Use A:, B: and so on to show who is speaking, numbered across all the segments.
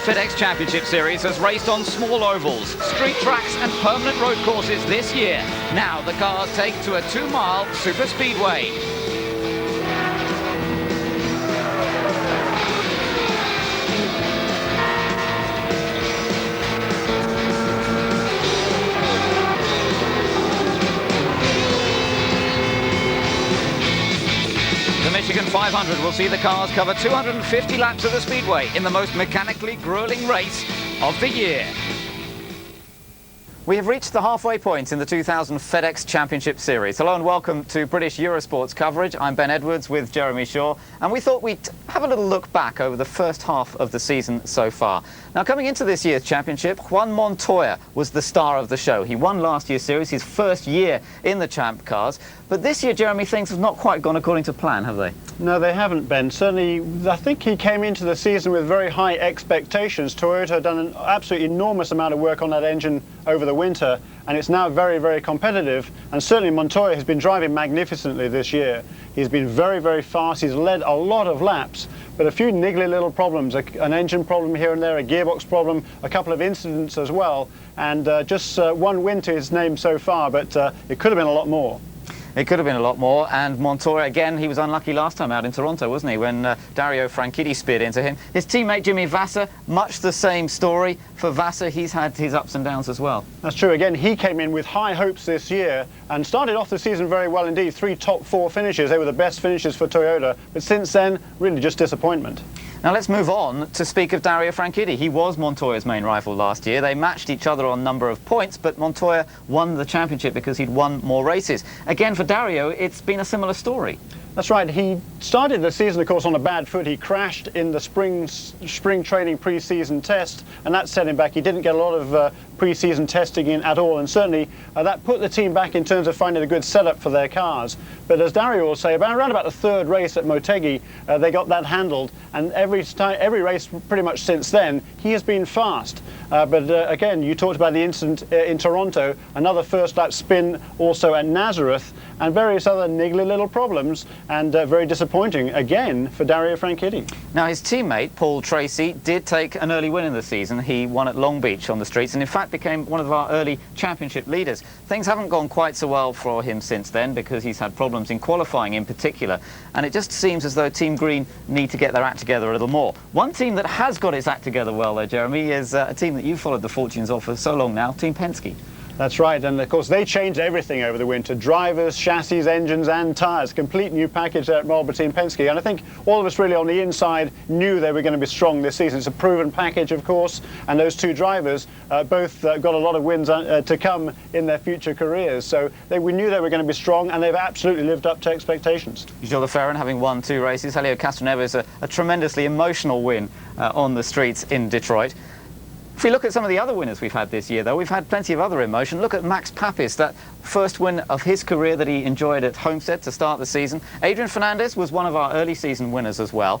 A: FedEx Championship Series has raced on small ovals, street tracks and permanent road courses this year. Now the cars take to a 2-mile super speedway. The Michigan 500 will see the cars cover 250 laps of the speedway in the most mechanically grueling race of the year. We have reached the halfway point in the 2000 FedEx Championship Series. Hello and welcome to British Eurosport's coverage. I'm Ben Edwards with Jeremy Shaw, and we thought we'd have a little look back over the first half of the season so far. Now, coming into this year's championship, Juan Montoya was the star of the show. He won last year's series, his first year in the Champ cars. But this year, Jeremy, things have not quite gone according to plan, have they?
B: No, they haven't, Ben. Certainly, I think he came into the season with very high expectations. Toyota had done an absolutely enormous amount of work on that engine over the winter, and it's now very, very competitive. And certainly Montoya has been driving magnificently this year. He's been very, very fast. He's led a lot of laps, but a few niggly little problems, an engine problem here and there, a gearbox problem, a couple of incidents as well, and just one win to his name so far, but it could have been a lot more.
A: It could have been a lot more, and Montoya, again, he was unlucky last time out in Toronto, wasn't he, when Dario Franchitti speared into him. His teammate Jimmy Vasser, much the same story. For Vasser, he's had his ups and downs as well.
B: That's true. Again, he came in with high hopes this year and started off the season very well indeed. 3 top 4 finishes. They were the best finishes for Toyota, but since then, really just disappointment.
A: Now let's move on to speak of Dario Franchitti. He was Montoya's main rival last year. They matched each other on number of points, but Montoya won the championship because he'd won more races. Again, for Dario, it's been a similar story.
B: That's right. He started the season, of course, on a bad foot. He crashed in the spring training pre-season test, and that set him back. He didn't get a lot of pre-season testing in at all, and certainly that put the team back in terms of finding a good setup for their cars. But as Dario will say, around about the 3rd race at Motegi, they got that handled, and every race pretty much since then, he has been fast. But again, you talked about the incident in Toronto, another first lap spin also at Nazareth, and various other niggly little problems, and very disappointing again for Dario Franchitti.
A: Now his teammate Paul Tracy did take an early win in the season. He won at Long Beach on the streets and in fact became one of our early championship leaders. Things haven't gone quite so well for him since then because he's had problems in qualifying in particular, and it just seems as though Team Green need to get their act together a little more. One team that has got its act together well though, Jeremy, is a team that you've followed the fortunes of for so long now, Team Penske.
B: That's right, and of course they changed everything over the winter. Drivers, chassis, engines and tyres. Complete new package there at Marlboro Team Penske. And I think all of us really on the inside knew they were going to be strong this season. It's a proven package, of course, and those 2 drivers both got a lot of wins to come in their future careers. So we knew they were going to be strong, and they've absolutely lived up to expectations.
A: Gilles Ferran having won 2 races. Helio Castroneves, a tremendously emotional win on the streets in Detroit. If we look at some of the other winners we've had this year, though, we've had plenty of other emotion. Look at Max Papis, that first win of his career that he enjoyed at Homestead to start the season. Adrian Fernandez was one of our early season winners as well.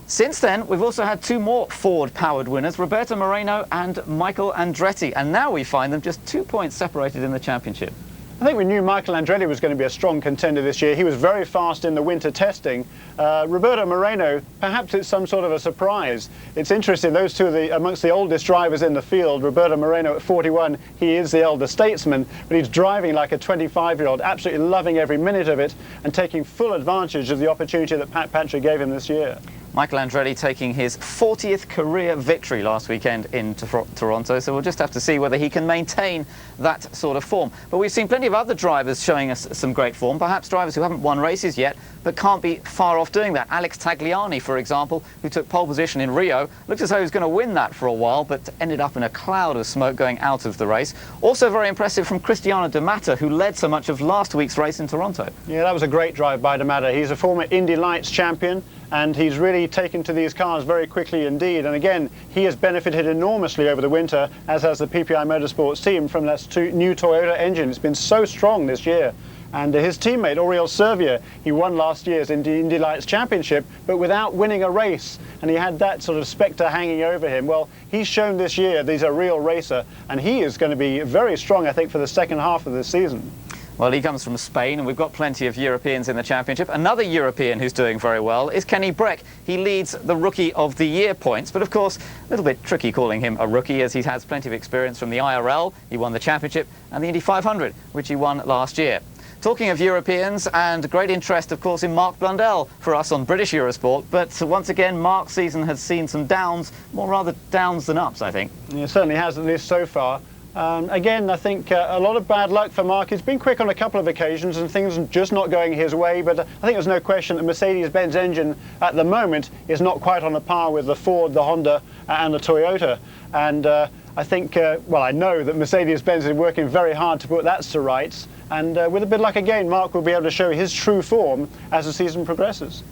A: Since then, we've also had 2 more Ford-powered winners, Roberto Moreno and Michael Andretti, and now we find them just 2 points separated in the championship.
B: I think we knew Michael Andretti was going to be a strong contender this year. He was very fast in the winter testing. Roberto Moreno, perhaps it's some sort of a surprise. It's interesting, those 2 are amongst the oldest drivers in the field. Roberto Moreno at 41, he is the elder statesman, but he's driving like a 25-year-old, absolutely loving every minute of it and taking full advantage of the opportunity that Pat Patrick gave him this year.
A: Michael Andretti taking his 40th career victory last weekend in Toronto, so we'll just have to see whether he can maintain that sort of form. But we've seen plenty of other drivers showing us some great form, perhaps drivers who haven't won races yet, but can't be far off doing that. Alex Tagliani, for example, who took pole position in Rio, looked as though he was going to win that for a while, but ended up in a cloud of smoke going out of the race. Also very impressive from Cristiano De Matta, who led so much of last week's race in Toronto.
B: Yeah, that was a great drive by De Matta. He's a former Indy Lights champion, and he's really taken to these cars very quickly indeed. And again, he has benefited enormously over the winter, as has the PPI Motorsports team, from that new Toyota engine. It's been so strong this year. And his teammate, Oriol Servia, he won last year's Indy Lights Championship, but without winning a race. And he had that sort of spectre hanging over him. Well, he's shown this year that he's a real racer, and he is going to be very strong, I think, for the second half of the season.
A: Well, he comes from Spain, and we've got plenty of Europeans in the championship. Another European who's doing very well is Kenny Breck. He leads the Rookie of the Year points, but of course, a little bit tricky calling him a rookie, as he has plenty of experience from the IRL. He won the championship and the Indy 500, which he won last year. Talking of Europeans, and great interest, of course, in Mark Blundell for us on British Eurosport. But once again, Mark's season has seen some downs, more rather downs than ups, I think.
B: Yeah, it certainly has, at least so far. Again, I think a lot of bad luck for Mark. He's been quick on a couple of occasions and things are just not going his way, but I think there's no question that Mercedes-Benz engine at the moment is not quite on a par with the Ford, the Honda and the Toyota. And I think, well, I know that Mercedes-Benz is working very hard to put that to rights. And with a bit of luck again, Mark will be able to show his true form as the season progresses.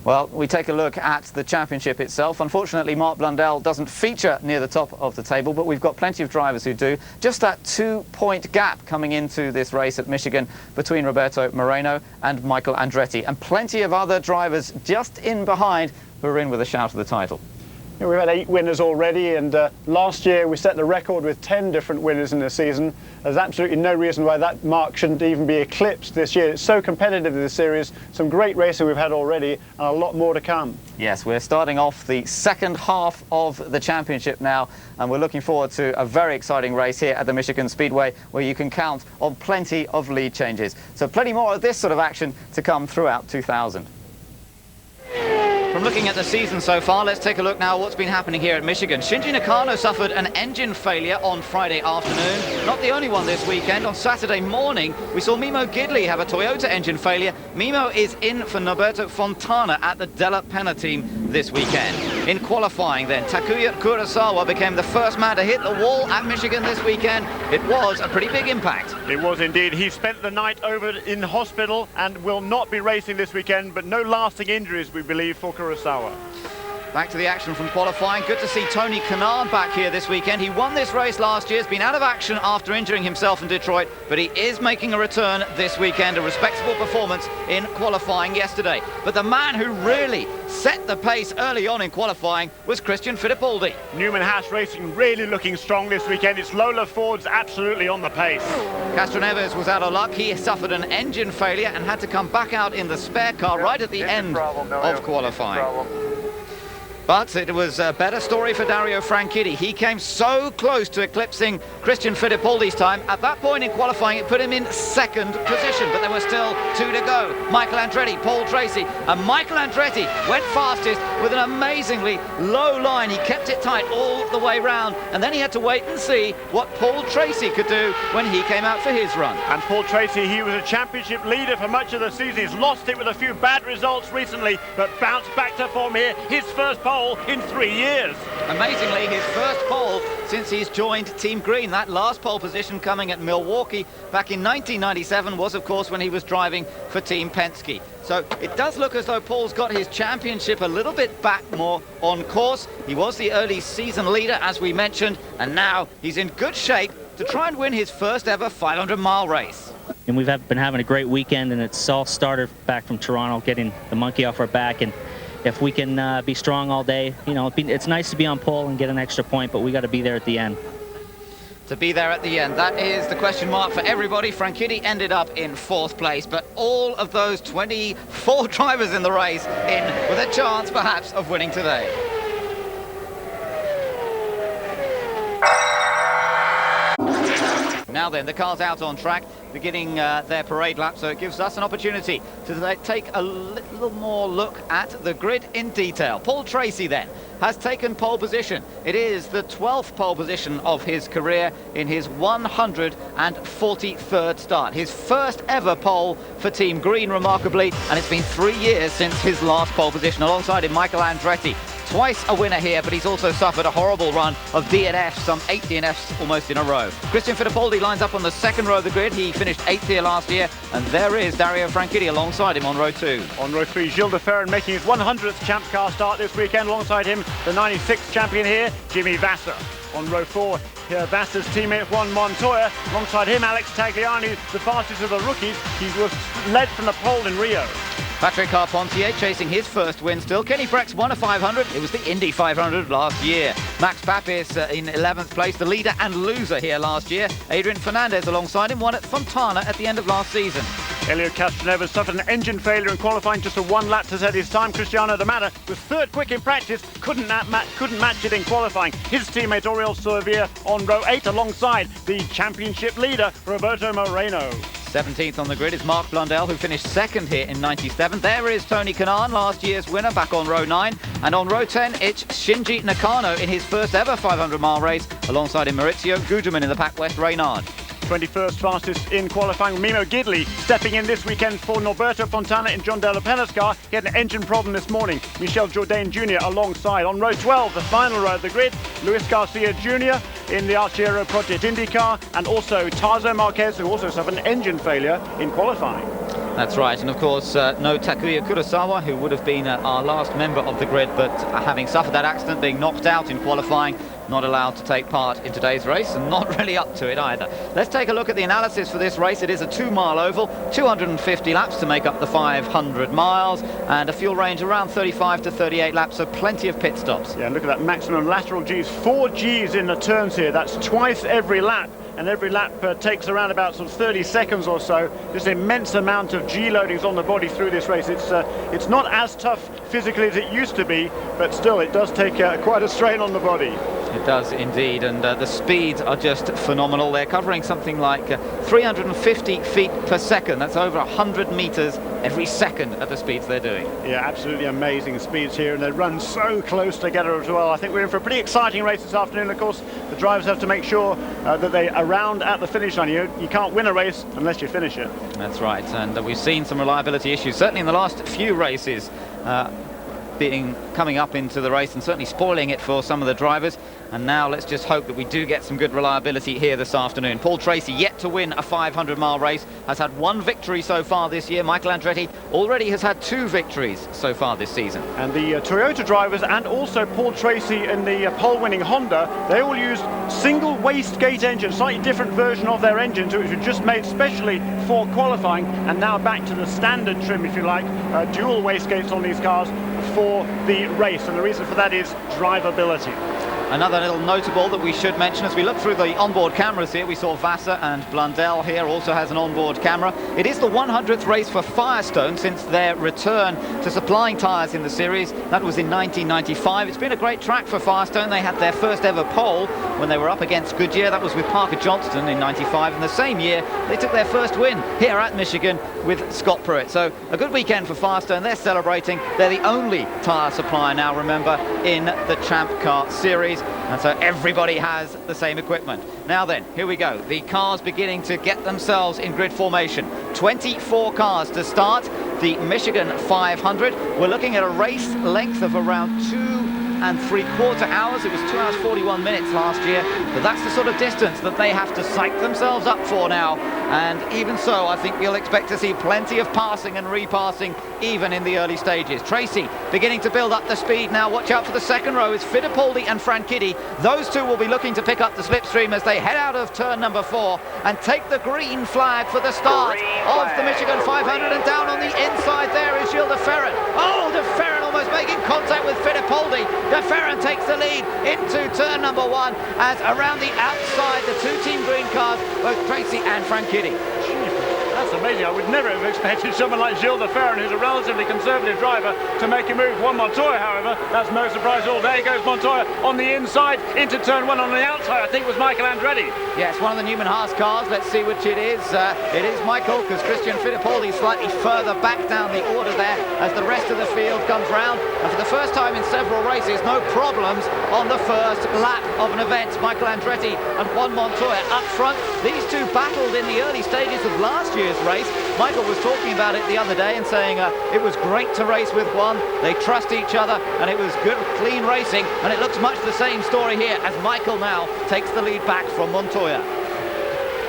A: Well, we take a look at the championship itself. Unfortunately, Mark Blundell doesn't feature near the top of the table, but we've got plenty of drivers who do. Just that 2-point gap coming into this race at Michigan between Roberto Moreno and Michael Andretti, and plenty of other drivers just in behind who are in with a shout of the title.
B: Yeah, we've had 8 winners already, and last year we set the record with 10 different winners in the season. There's absolutely no reason why that mark shouldn't even be eclipsed this year. It's so competitive in this series, some great racing we've had already, and a lot more to come.
A: Yes, we're starting off the second half of the championship now, and we're looking forward to a very exciting race here at the Michigan Speedway, where you can count on plenty of lead changes. So plenty more of this sort of action to come throughout 2000. From looking at the season so far, let's take a look now at what's been happening here at Michigan. Shinji Nakano suffered an engine failure on Friday afternoon. Not the only one this weekend. On Saturday morning, we saw Mimo Gidley have a Toyota engine failure. Mimo is in for Norberto Fontana at the Della Penna team this weekend. In qualifying then, Takuya Kurosawa became the first man to hit the wall at Michigan this weekend. It was a pretty big impact.
C: It was indeed. He spent the night over in hospital and will not be racing this weekend, but no lasting injuries, we believe, for Kurosawa.
A: Back to the action from qualifying. Good to see Tony Kanaan back here this weekend. He won this race last year, has been out of action after injuring himself in Detroit, but he is making a return this weekend. A respectable performance in qualifying yesterday. But the man who really set the pace early on in qualifying was Christian Fittipaldi.
C: Newman Haas Racing really looking strong this weekend. It's Lola Ford's absolutely on the pace.
A: Castroneves was out of luck. He suffered an engine failure and had to come back out in the spare car right at the end of qualifying. But it was a better story for Dario Franchitti. He came so close to eclipsing Christian Fittipaldi's time. At that point in qualifying, it put him in second position, but there were still 2 to go. Michael Andretti, Paul Tracy, and Michael Andretti went fastest with an amazingly low line. He kept it tight all the way round, and then he had to wait and see what Paul Tracy could do when he came out for his run.
C: And Paul Tracy, he was a championship leader for much of the season. He's lost it with a few bad results recently, but bounced back to form here. His first pole in 3 years.
A: Amazingly, his first pole since he's joined Team Green. That last pole position coming at Milwaukee back in 1997 was, of course, when he was driving for Team Penske. So it does look as though Paul's got his championship a little bit back more on course. He was the early season leader, as we mentioned, and now he's in good shape to try and win his first ever 500-mile race.
D: And we've been having a great weekend, and it's all started back from Toronto, getting the monkey off our back. And if we can be strong all day, you know, it's nice to be on pole and get an extra point, but we got to be there at the end.
A: To be there at the end, that is the question mark for everybody. Franchitti ended up in 4th place, but all of those 24 drivers in the race in with a chance, perhaps, of winning today. Now then, the car's out on track, beginning their parade lap, so it gives us an opportunity to take a little more look at the grid in detail. Paul Tracy then has taken pole position. It is the 12th pole position of his career in his 143rd start. His first ever pole for Team Green, remarkably, and it's been 3 years since his last pole position. Alongside him, Michael Andretti. Twice a winner here, but he's also suffered a horrible run of DNFs, some 8 DNFs almost in a row. Christian Fittipaldi lines up on the 2nd row of the grid. He finished 8th here last year, and there is Dario Franchitti alongside him on row 2.
C: On row 3, Gilles de Ferran making his 100th Champs Car start this weekend. Alongside him, the 96th champion here, Jimmy Vasser. On row 4, here Vasser's teammate Juan Montoya. Alongside him, Alex Tagliani, the fastest of the rookies. He was led from the pole in Rio.
A: Patrick Carpentier chasing his first win still. Kenny Breck's won a 500. It was the Indy 500 last year. Max Papis in 11th place, the leader and loser here last year. Adrian Fernandez alongside him won at Fontana at the end of last season.
C: Elio Castroneves suffered an engine failure in qualifying, just a one lap to set his time. Cristiano Damata was third quick in practice, couldn't match it in qualifying. His teammate Oriol Surveyor on row 8 alongside the championship leader Roberto Moreno.
A: 17th on the grid is Marc Blundell, who finished second here in 97. There is Tony Kanaan, last year's winner, back on row 9. And on row 10, it's Shinji Nakano in his first ever 500-mile race, alongside him Maurizio Gugelmin in the Pac West Reynard.
C: 21st fastest in qualifying, Mimo Gidley stepping in this weekend for Norberto Fontana in John Della Penna's car. He had an engine problem this morning. Michel Jourdain Jr. alongside. On row 12, the final row of the grid, Luis Garcia Jr. in the Arciero Project Indy car, and also Tazo Marquez, who also suffered an engine failure in qualifying.
A: That's right, and of course no Takuya Kurosawa, who would have been our last member of the grid, but having suffered that accident, being knocked out in qualifying, not allowed to take part in today's race, and not really up to it either. Let's take a look at the analysis for this race. It is a 2-mile oval, 250 laps to make up the 500 miles, and a fuel range around 35 to 38 laps, so plenty of pit stops.
C: Yeah, look at that maximum lateral Gs, 4 Gs in the turns here. That's twice every lap. And every lap takes around about sort of 30 seconds or so. This immense amount of G loadings on the body through this race. It's not as tough physically as it used to be, but still it does take quite a strain on the body.
A: It does indeed, and the speeds are just phenomenal. They're covering something like 350 feet per second. That's over 100 meters every second at the speeds they're doing.
C: Yeah, absolutely amazing speeds here, and they run so close together as well. I think we're in for a pretty exciting race this afternoon. Of course, the drivers have to make sure that they are round at the finish line. You can't win a race unless you finish it.
A: That's right, and we've seen some reliability issues, certainly in the last few races, coming up into the race and certainly spoiling it for some of the drivers. And now let's just hope that we do get some good reliability here this afternoon. Paul Tracy, yet to win a 500-mile race, has had 1 victory so far this year. Michael Andretti already has had 2 victories so far this season.
C: And the Toyota drivers and also Paul Tracy in the pole-winning Honda, they all used single wastegate engines, slightly different version of their engines, which were just made specially for qualifying, and now back to the standard trim, if you like, dual wastegates on these cars for the race. And the reason for that is drivability.
A: Another little notable that we should mention, as we look through the onboard cameras here, we saw Vassar, and Blundell here also has an onboard camera. It is the 100th race for Firestone since their return to supplying tyres in the series. That was in 1995. It's been a great track for Firestone. They had their first ever pole when they were up against Goodyear. That was with Parker Johnston in 95. And the same year, they took their first win here at Michigan with Scott Pruitt. So a good weekend for Firestone. They're celebrating. They're the only tyre supplier now, remember, in the Champ Car Series. And so everybody has the same equipment. Now then, here we go. The cars beginning to get themselves in grid formation. 24 cars to start the Michigan 500. We're looking at a race length of around 2.75 hours. It was 2 hours 41 minutes last year, but that's the sort of distance that they have to psych themselves up for now. And even so, I think you'll expect to see plenty of passing and repassing even in the early stages. Tracy beginning to build up the speed now. Watch out for the second row. It's Fittipaldi and Franchitti. Those two will be looking to pick up the slipstream as they head out of turn number 4 and take the green flag for the start of the Michigan 500. And down on the inside there is Gilles de Ferran. Oh, de Ferran almost making contact with Fittipaldi. De Ferran takes the lead into turn number 1 as around the outside the 2 Team Green cars, both Tracy and Franchitti.
C: That's amazing. I would never have expected someone like Gilles de Ferran, who's a relatively conservative driver, to make a move. Juan Montoya, however, that's no surprise at all. There goes Montoya on the inside into turn 1. On the outside, I think, was Michael Andretti.
A: Yes, one of the Newman Haas cars. Let's see which it is. It is Michael, because Christian Fittipaldi slightly further back down the order there as the rest of the field comes round. And for the first time in several races, no problems on the first lap of an event. Michael Andretti and Juan Montoya up front. These two battled in the early stages of last year's race. Michael was talking about it the other day and saying it was great to race with Juan. They trust each other, and it was good, clean racing. And it looks much the same story here as Michael now takes the lead back from Montoya.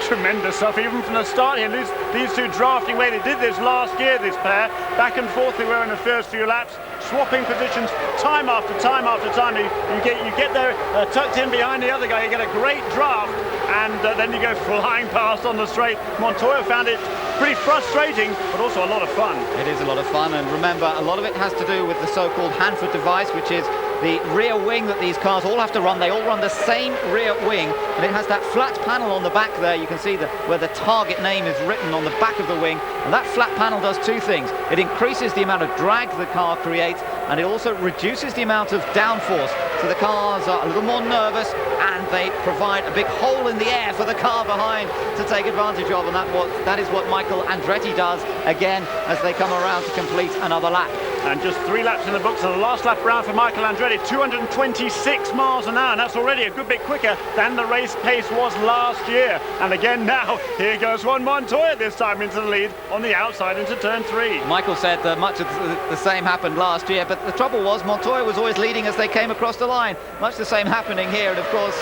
C: Tremendous stuff, even from the start here. These two drafting away. They did this last year, this pair. Back and forth they were in the first few laps, swapping positions time after time after time. You get there tucked in behind the other guy. You get a great draft, and then you go flying past on the straight. Montoya found it pretty frustrating, but also a lot of fun.
A: It is a lot of fun, and remember, a lot of it has to do with the so-called Hanford device, which is the rear wing that these cars all have to run. They all run the same rear wing, and it has that flat panel on the back there. You can see where the target name is written on the back of the wing, and that flat panel does two things. It increases the amount of drag the car creates, and it also reduces the amount of downforce, so the cars are a little more nervous, and they provide a big hole in the air for the car behind to take advantage of, and that is what Michael Andretti does again as they come around to complete another lap.
C: And just 3 laps in the books, and the last lap round for Michael Andretti, 226 miles an hour, and that's already a good bit quicker than the race pace was last year. And again now, here goes Juan Montoya this time into the lead on the outside into turn 3.
A: Michael said that much of the same happened last year, but the trouble was Montoya was always leading as they came across the line. Much the same happening here, and of course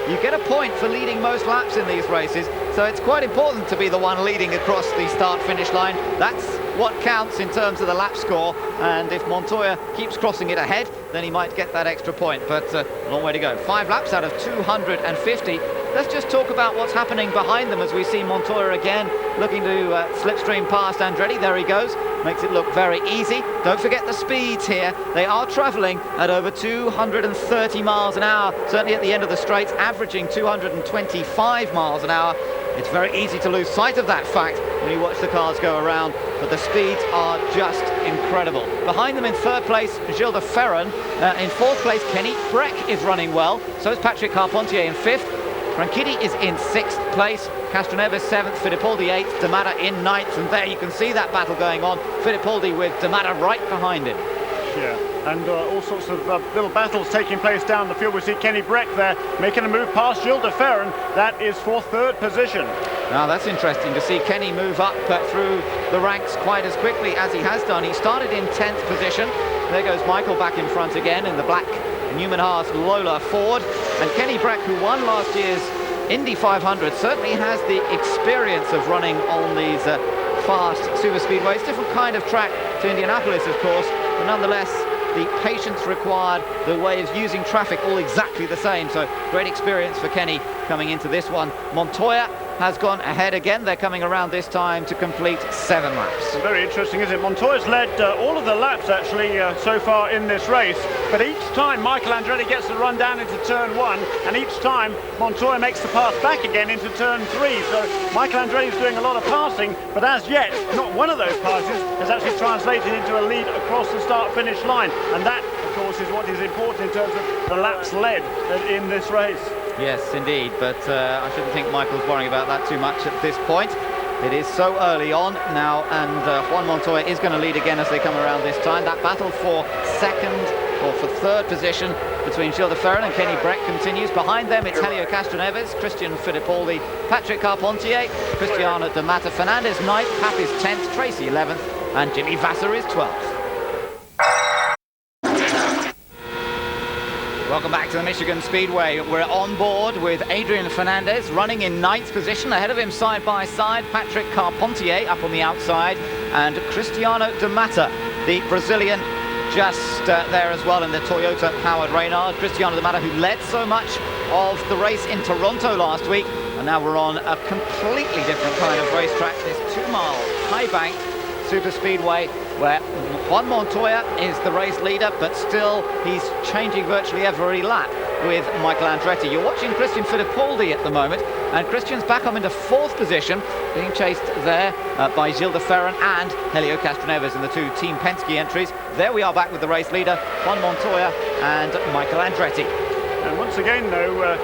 A: you get a point for leading most laps in these races, so it's quite important to be the one leading across the start-finish line. That's what counts in terms of the lap score, and if Montoya keeps crossing it ahead, then he might get that extra point, but a long way to go. 5 laps out of 250. Let's just talk about what's happening behind them as we see Montoya again looking to slipstream past Andretti. There he goes, makes it look very easy. Don't forget the speeds here. They are travelling at over 230 miles an hour, certainly at the end of the straights, averaging 225 miles an hour. It's very easy to lose sight of that fact when you watch the cars go around, but the speeds are just incredible. Behind them in 3rd place, Gilles de Ferran. In 4th place, Kenny Breck is running well. So is Patrick Carpentier in 5th. Franchitti is in 6th place. Castroneves 7th, Fittipaldi 8th, D'Amata in 9th. And there you can see that battle going on. Fittipaldi with D'Amata right behind him.
C: Yeah, and all sorts of little battles taking place down the field. We see Kenny Breck there making a move past Gilles de Ferran. That is for 3rd position.
A: Now that's interesting to see Kenny move up through the ranks quite as quickly as he has done. He started in 10th position. There goes Michael back in front again in the black Newman Haas Lola Ford. And Kenny Breck, who won last year's Indy 500, certainly has the experience of running on these fast super speedways. Different kind of track to Indianapolis, of course, but nonetheless the patience required, the way of using traffic, all exactly the same. So great experience for Kenny coming into this one. Montoya has gone ahead again. They're coming around this time to complete 7 laps.
C: Very interesting, isn't it? Montoya's led all of the laps actually so far in this race, but each time Michael Andretti gets the run down into turn 1, and each time Montoya makes the pass back again into turn 3. So Michael Andretti's doing a lot of passing, but as yet not one of those passes has actually translated into a lead across the start-finish line, and that of course is what is important in terms of the laps led in this race.
A: Yes, indeed, but I shouldn't think Michael's worrying about that too much at this point. It is so early on now, and Juan Montoya is going to lead again as they come around this time. That battle for 3rd position between Gilles de Ferran and Kenny Breck continues. Behind them, it's Helio Castroneves, Christian Fittipaldi, Patrick Carpentier, Cristiano D'Amata, Fernandez 9th, Papis 10th, Tracy 11th, and Jimmy Vasser is 12th. Welcome back to the Michigan Speedway. We're on board with Adrian Fernandez running in 9th position. Ahead of him side by side, Patrick Carpentier up on the outside, and Cristiano D'Amata, the Brazilian, just there as well in the Toyota powered Reynard. Cristiano D'Amata, who led so much of the race in Toronto last week, and now we're on a completely different kind of racetrack. This 2-mile high-banked super speedway where Juan Montoya is the race leader, but still he's changing virtually every lap with Michael Andretti. You're watching Christian Fittipaldi at the moment, and Christian's back up into 4th position, being chased there by Gilles de Ferran and Helio Castroneves in the 2 Team Penske entries. There we are back with the race leader, Juan Montoya and Michael Andretti.
C: And once again, though,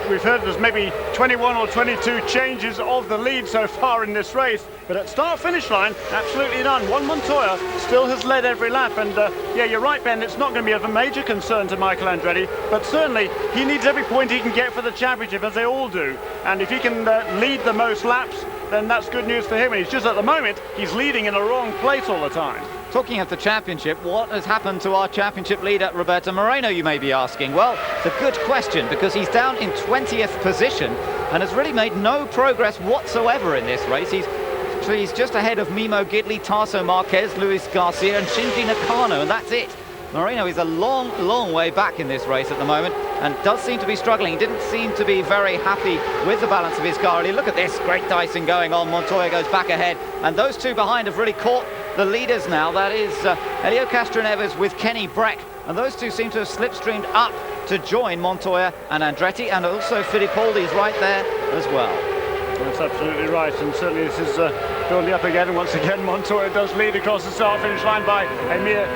C: we've heard there's maybe 21 or 22 changes of the lead so far in this race, but at start-finish line, absolutely none. Juan Montoya still has led every lap, and yeah, you're right, Ben, it's not going to be of a major concern to Michael Andretti, but certainly he needs every point he can get for the championship, as they all do, and if he can lead the most laps, then that's good news for him. And he's just, at the moment, he's leading in the wrong place all the time.
A: Talking of the championship, what has happened to our championship leader, Roberto Moreno, you may be asking? Well, it's a good question, because he's down in 20th position and has really made no progress whatsoever in this race. He's just ahead of Mimo Gidley, Tarso Marquez, Luis Garcia and Shinji Nakano, and that's it. Moreno is a long, long way back in this race at the moment and does seem to be struggling. He didn't seem to be very happy with the balance of his car. Look at this, great dicing going on. Montoya goes back ahead, and those two behind have really caught the leaders now. That is Helio Castroneves with Kenny Breck. And those two seem to have slipstreamed up to join Montoya and Andretti, and also Fittipaldi is right there as well.
C: That's absolutely right, and certainly this is building up again, and once again Montoya does lead across the start-finish line by a mere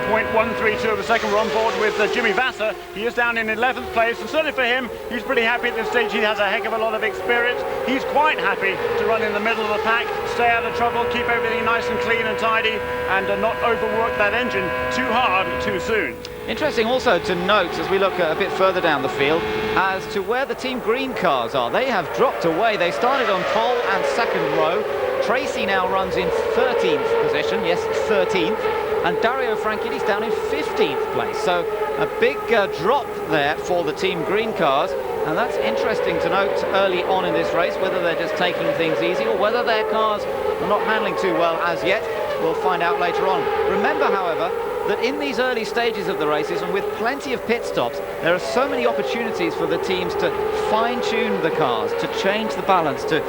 C: 0.132 of a second. We're on board with Jimmy Vasser. He is down in 11th place, and certainly for him, he's pretty happy at this stage. He has a heck of a lot of experience. He's quite happy to run in the middle of the pack, stay out of trouble, keep everything nice and clean and tidy, and not overwork that engine too hard too soon.
A: Interesting also to note, as we look a bit further down the field, as to where the Team Green cars are. They have dropped away. They started on pole and second row. Tracy now runs in 13th position, yes, 13th. And Dario Franchitti's down in 15th place. So a big drop there for the Team Green cars. And that's interesting to note early on in this race, whether they're just taking things easy or whether their cars are not handling too well as yet. We'll find out later on. Remember, however, that in these early stages of the races, and with plenty of pit stops, there are so many opportunities for the teams to fine-tune the cars, to change the balance, to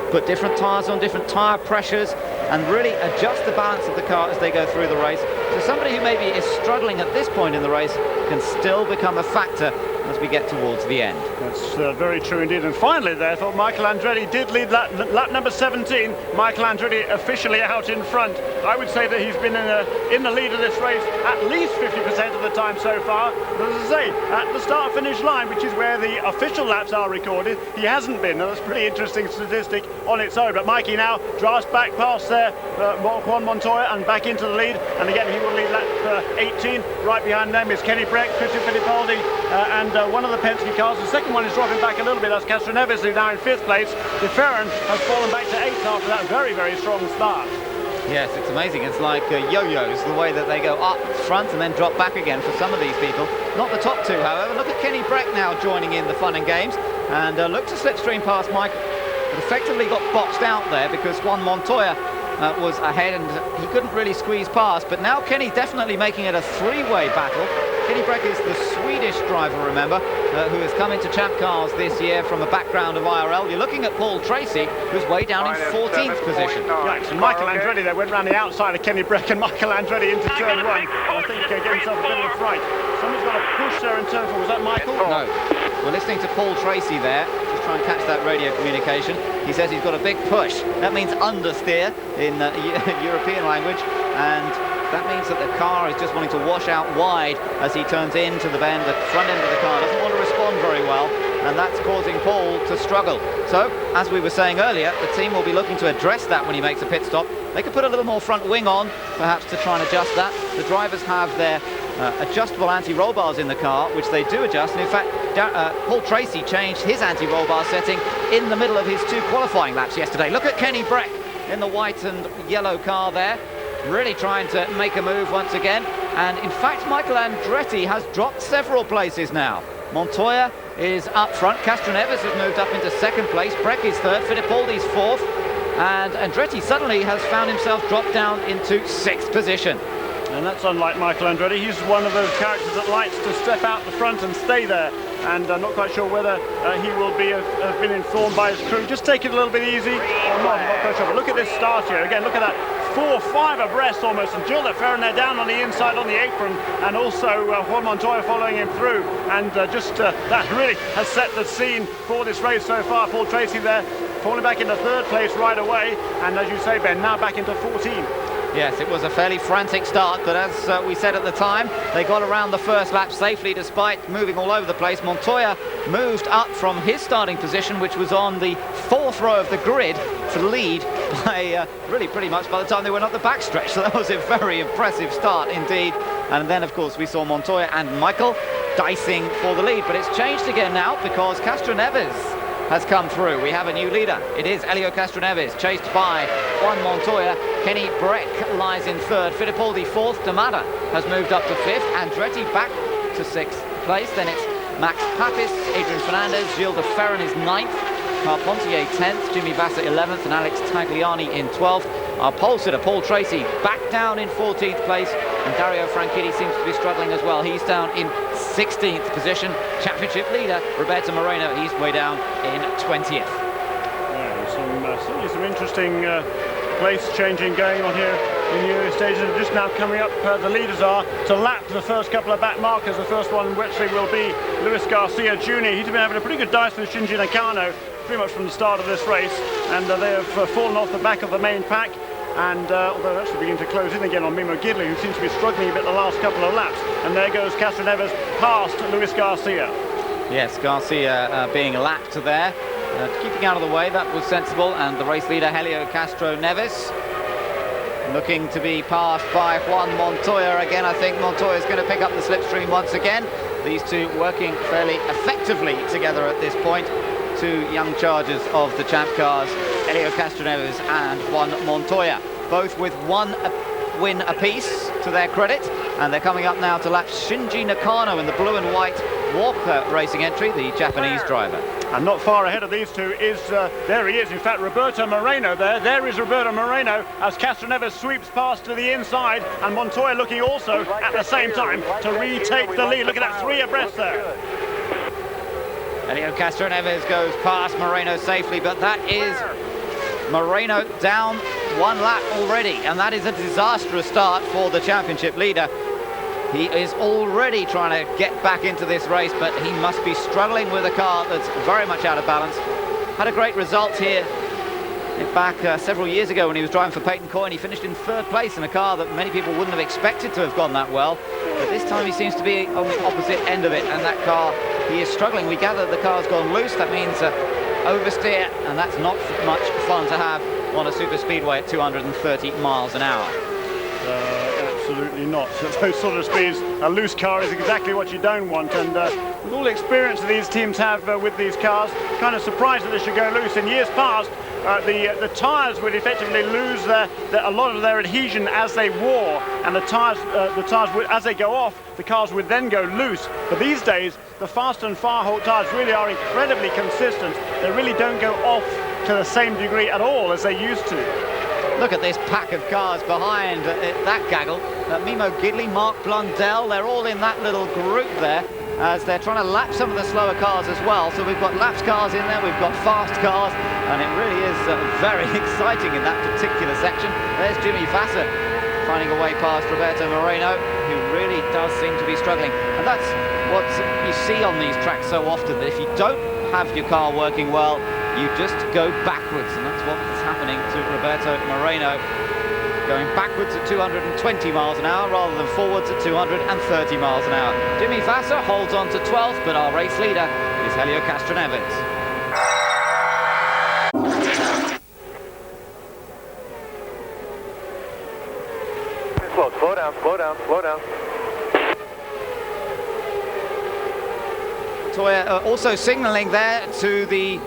A: put different tyres on different tyre pressures, and really adjust the balance of the car as they go through the race. So somebody who maybe is struggling at this point in the race can still become a factor as we get towards the end.
C: That's very true indeed. And finally, therefore, Michael Andretti did lead lap number 17. Michael Andretti officially out in front. I would say that he's been in the lead of this race at least 50% of the time so far. But as I say, at the start-finish line, which is where the official laps are recorded, he hasn't been. Now, that's a pretty interesting statistic on its own. But Mikey now drives back past Juan Montoya and back into the lead. And again, he will lead lap 18. Right behind them is Kenny Breck, Christian Fittipaldi, and one of the Penske cars. The second one is dropping back a little bit. That's Castroneves, who's now in 5th place. De Ferran has fallen back to 8th after that very, very strong start.
A: Yes, it's amazing. It's like yo-yos, the way that they go up front and then drop back again for some of these people. Not the top two, however. Look at Kenny Breck now joining in the fun and games, and look to slipstream past Michael, but effectively got boxed out there because Juan Montoya was ahead and he couldn't really squeeze past. But now Kenny definitely making it a three-way battle. Kenny Breck is the Swedish driver, remember, who has come into Champ Cars this year from a background of IRL. You're looking at Paul Tracy, who's way down in 14th position.
C: Yes, and Michael Andretti there went round the outside of Kenny Breck and Michael Andretti into turn 1. I think getting himself a bit of a fright. Someone's got a push there in turn 4. Was that Michael?
A: No. We're listening to Paul Tracy there. Just try and catch that radio communication. He says he's got a big push. That means understeer in European language, and that means that the car is just wanting to wash out wide as he turns into the bend. The front end of the car doesn't want to respond very well, and that's causing Paul to struggle. So, as we were saying earlier, the team will be looking to address that when he makes a pit stop. They could put a little more front wing on, perhaps, to try and adjust that. The drivers have their adjustable anti-roll bars in the car, which they do adjust, and in fact Paul Tracy changed his anti-roll bar setting in the middle of his 2 qualifying laps yesterday. Look at Kenny Breck in the white and yellow car there, really trying to make a move once again. And in fact, Michael Andretti has dropped several places now. Montoya is up front, Castroneves has moved up into 2nd place, Breck is 3rd, Fittipaldi's 4th, and Andretti suddenly has found himself dropped down into 6th position.
C: And that's unlike Michael Andretti. He's one of those characters that likes to step out the front and stay there. And I'm not quite sure whether he will have been informed by his crew. Just take it a little bit easy. I'm not quite sure. But look at this start here. Again, look at that. 4-5 abreast almost. And Gilles Ferran there down on the inside on the apron. And also Juan Montoya following him through. And that really has set the scene for this race so far. Paul Tracy there falling back into 3rd place right away. And as you say, Ben, now back into 14.
A: Yes, it was a fairly frantic start, but as we said at the time, they got around the first lap safely despite moving all over the place. Montoya moved up from his starting position, which was on the 4th row of the grid, to lead by really pretty much by the time they went up the backstretch. So that was a very impressive start indeed. And then, of course, we saw Montoya and Michael dicing for the lead. But it's changed again now because Castroneves has come through. We have a new leader. It is Helio Castroneves, chased by Juan Montoya. Kenny Breck lies in 3rd. Fittipaldi 4th. D'Amata has moved up to 5th. Andretti back to 6th place. Then it's Max Papis, Adrian Fernandez, Gilles de Ferran is 9th. Carpentier 10th, Jimmy Vasser 11th, and Alex Tagliani in 12th. Our pole sitter, Paul Tracy, back down in 14th place, and Dario Franchitti seems to be struggling as well. He's down in 16th position. Championship leader, Roberto Moreno, he's way down in 20th.
C: Yeah, certainly some interesting place changing going on here in stages are just now coming up, the leaders are, to lap the first couple of back markers. The first one actually will be Luis Garcia Jr. He's been having a pretty good dice with Shinji Nakano pretty much from the start of this race, and they have fallen off the back of the main pack. And although they're actually beginning to close in again on Mimo Gidley, who seems to be struggling a bit the last couple of laps. And there goes Castroneves past Luis Garcia.
A: Yes, Garcia being lapped there. Keeping out of the way, that was sensible. And the race leader, Helio Castroneves, looking to be passed by Juan Montoya again. I think Montoya is going to pick up the slipstream once again. These two working fairly effectively together at this point. Two young chargers of the Champ Cars, Helio Castroneves and Juan Montoya, both with one win apiece to their credit, and they're coming up now to lap Shinji Nakano in the blue and white Walker Racing entry, the Japanese driver.
C: And not far ahead of these two is, there he is, in fact, Roberto Moreno there. There is Roberto Moreno as Castroneves sweeps past to the inside, and Montoya looking also at the same time to retake the lead. Look at that, 3 abreast there.
A: Helio Castroneves goes past Moreno safely, but that is Moreno down 1 lap already, and that is a disastrous start for the championship leader. He is already trying to get back into this race, but he must be struggling with a car that's very much out of balance. Had a great result here back several years ago when he was driving for Peyton Coyne. He finished in 3rd place in a car that many people wouldn't have expected to have gone that well. But this time he seems to be on the opposite end of it, and that car, he is struggling. We gather the car's gone loose. That means oversteer, and that's not much fun to have on a super speedway at 230 miles an hour.
C: Absolutely not. At those sort of speeds, a loose car is exactly what you don't want. And with all the experience that these teams have with these cars, kind of surprised that they should go loose. In years past, the tyres would effectively lose a lot of their adhesion as they wore, and the tyres would, as they go off, the cars would then go loose. But these days, the Fast and Far-Halt tyres really are incredibly consistent. They really don't go off to the same degree at all as they used to.
A: Look at this pack of cars behind that gaggle. Mimo Gidley, Mark Blundell, they're all in that little group there as they're trying to lap some of the slower cars as well. So we've got laps cars in there, we've got fast cars, and it really is very exciting in that particular section. There's Jimmy Vasser finding a way past Roberto Moreno, who really does seem to be struggling. And that's what you see on these tracks so often, that if you don't have your car working well, you just go backwards, and that's what's happening to Roberto Moreno, going backwards at 220 miles an hour rather than forwards at 230 miles an hour. Jimmy Vasser holds on to 12th, but our race leader is Helio Castroneves.
E: Slow down, slow down, slow down.
A: Toya also signalling there to the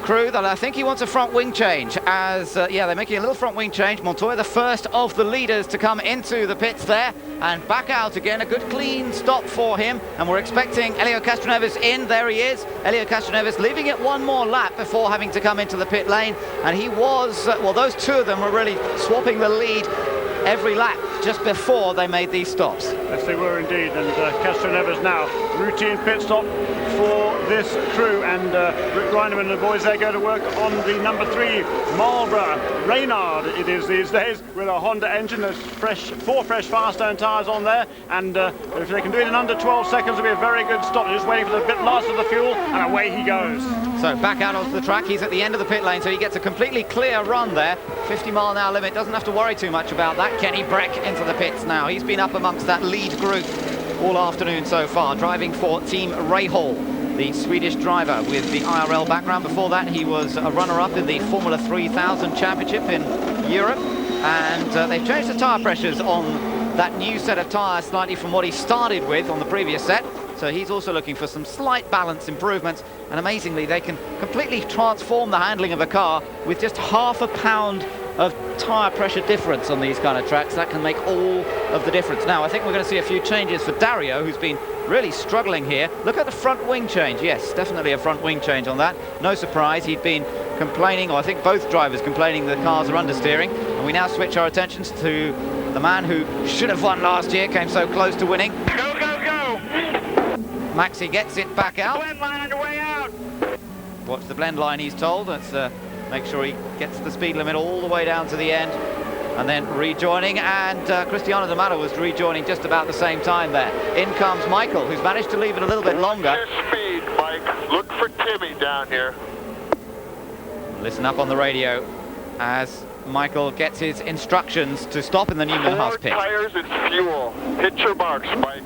A: crew that I think he wants a front wing change, as yeah, they're making a little front wing change. Montoya, the first of the leaders to come into the pits there and back out again. A good clean stop for him, and we're expecting Helio Castroneves in. There he is, Helio Castroneves leaving it 1 more lap before having to come into the pit lane, and he was well, those two of them were really swapping the lead every lap just before they made these stops.
C: Yes, they were indeed, and Castroneves now, routine pit stop for this crew, and Rick Reinemann and the boys there go to work on the number 3 Marlboro Reynard it is these days, with a Honda engine. There's 4 fresh Firestone tyres on there, and if they can do it in under 12 seconds, it'll be a very good stop. They're just waiting for the bit last of the fuel, and away he goes.
A: So back out onto the track, he's at the end of the pit lane, so he gets a completely clear run there. 50-mile-an-hour limit, doesn't have to worry too much about that. Kenny Breck into the pits now. He's been up amongst that lead group all afternoon so far, driving for Team Rahal, the Swedish driver with the IRL background. Before that, he was a runner-up in the Formula 3000 Championship in Europe, and they've changed the tyre pressures on that new set of tyres slightly from what he started with on the previous set. So he's also looking for some slight balance improvements, and amazingly they can completely transform the handling of a car with just ½ a pound of tyre pressure difference on these kind of tracks. That can make all of the difference. Now I think we're going to see a few changes for Dario, who's been really struggling here. Look at the front wing change. Yes, definitely a front wing change on that. No surprise, he'd been complaining, or I think both drivers complaining, the cars are understeering. And we now switch our attentions to the man who should have won last year, came so close to winning.
E: Go, go, go!
A: Maxi gets it back out.
E: Blend line on your way out!
A: Watch the blend line, he's told. Let's make sure he gets the speed limit all the way down to the end. and then rejoining, and Cristiano D'Amato was rejoining just about the same time there. In comes Michael, who's managed to leave it a little bit longer.
E: Watch your speed, Mike. Look for Timmy down here.
A: Listen up on the radio as Michael gets his instructions to stop in the Newman Haas pit.
E: Tires and fuel. Hit your marks, Mike.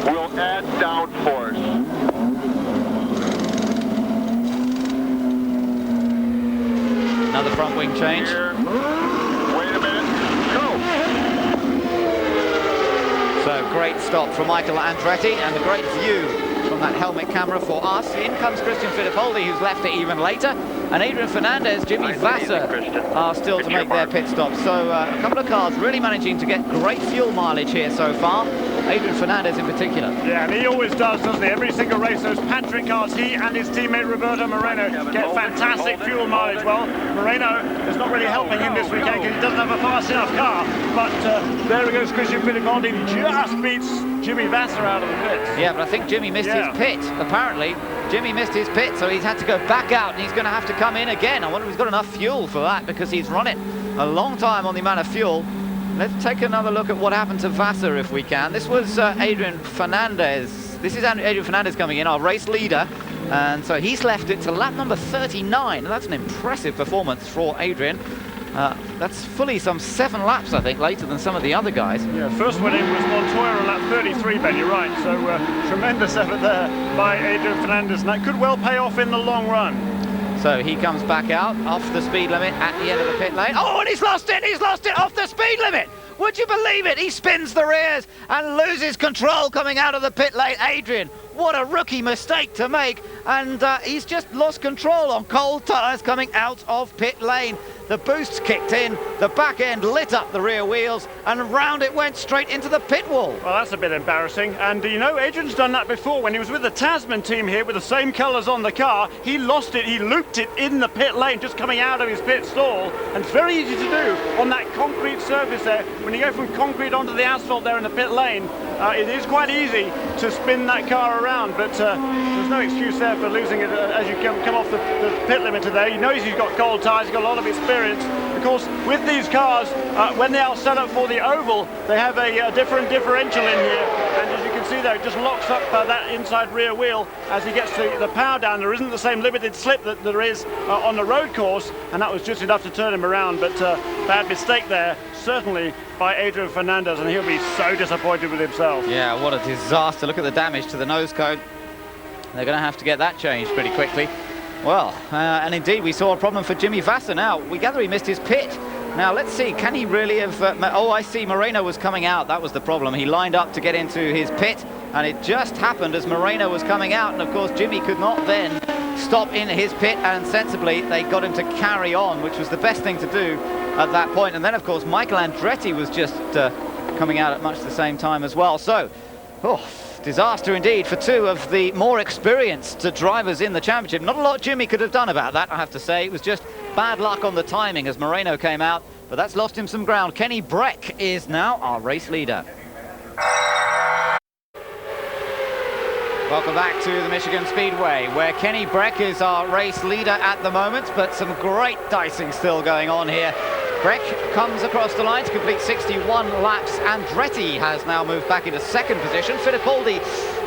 E: We'll add downforce.
A: Another front wing change.
E: Here. Wait a minute. Go.
A: So great stop from Michael Andretti, and a great view from that helmet camera for us. In comes Christian Fittipaldi, who's left it even later, and Adrian Fernandez, Jimmy Vasser are still to make their pit stop. So a couple of cars really managing to get great fuel mileage here so far. Adrian Fernandez in particular.
C: Yeah, and he always does, doesn't he? Every single race, those Patrick cars, he and his teammate Roberto Moreno get fantastic fuel mileage. Well, Moreno is not really helping him this weekend because he doesn't have a fast enough car. But there he goes, Christian Fittipaldi just beats Jimmy Vasser out of the pit.
A: Yeah, but I think Jimmy missed his pit. Apparently, Jimmy missed his pit, so he's had to go back out, and he's going to have to come in again. I wonder if he's got enough fuel for that, because he's run it a long time on the amount of fuel. Let's take another look at what happened to Vasser, if we can. This was Adrian Fernandez. This is Adrian Fernandez coming in, our race leader. And so he's left it to lap number 39. And that's an impressive performance for Adrian. That's fully some 7 laps, I think, later than some of the other guys.
C: Yeah, first one in was Montoya on lap 33, Ben, you're right. So tremendous effort there by Adrian Fernandez. And that could well pay off in the long run.
A: So he comes back out off the speed limit at the end of the pit lane. Oh, and he's lost it off the speed limit. Would you believe it? He spins the rears and loses control coming out of the pit lane. Adrian, what a rookie mistake to make. And he's just lost control on cold tyres coming out of pit lane. The boosts kicked in, the back end lit up the rear wheels, and round it went straight into the pit wall.
C: Well, that's a bit embarrassing. And you know, Adrian's done that before. When he was with the Tasman team here with the same colours on the car, he lost it, he looped it in the pit lane, just coming out of his pit stall. And it's very easy to do on that concrete surface there. When you go from concrete onto the asphalt there in the pit lane, it is quite easy to spin that car around, but there's no excuse there for losing it as you come off the pit limiter there. He knows he's got cold tyres, he's got a lot of experience. Of course, with these cars, when they are set up for the oval, they have a different differential in here, and as you can see there, it just locks up that inside rear wheel as he gets the power down. There isn't the same limited slip that there is on the road course, and that was just enough to turn him around, but bad mistake there, certainly by Adrian Fernandez, and he'll be so disappointed with himself.
A: Yeah, what a disaster. Look at the damage to the nose cone. They're going to have to get that changed pretty quickly. Well, and indeed we saw a problem for Jimmy Vasser. Now, we gather he missed his pit. Now, let's see, can he really have... oh, I see, Moreno was coming out. That was the problem. He lined up to get into his pit, and it just happened as Moreno was coming out. And, of course, Jimmy could not then stop in his pit, and sensibly they got him to carry on, which was the best thing to do at that point. And then, of course, Michael Andretti was just coming out at much the same time as well. So, disaster indeed for 2 of the more experienced drivers in the championship. Not a lot Jimmy could have done about that, I have to say. It was just bad luck on the timing as Moreno came out, but that's lost him some ground. Kenny Breck is now our race leader. Welcome back to the Michigan Speedway, where Kenny Breck is our race leader at the moment, but some great dicing still going on here. Breck comes across the line to complete 61 laps. Andretti has now moved back into 2nd position. Fittipaldi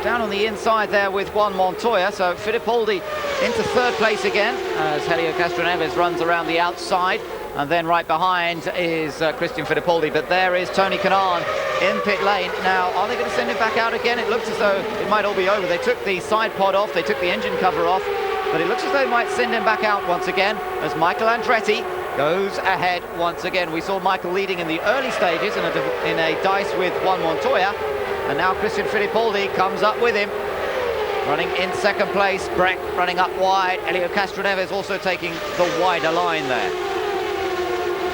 A: down on the inside there with Juan Montoya. So Fittipaldi into 3rd place again as Helio Castroneves runs around the outside. And then right behind is Christian Fittipaldi. But there is Tony Kanaan in pit lane. Now, are they going to send him back out again? It looks as though it might all be over. They took the side pod off, they took the engine cover off. But it looks as though they might send him back out once again as Michael Andretti goes ahead once again. We saw Michael leading in the early stages in a dice with Juan Montoya, and now Christian Fittipaldi comes up with him, running in 2nd place. Breck running up wide. Helio Castroneves also taking the wider line there.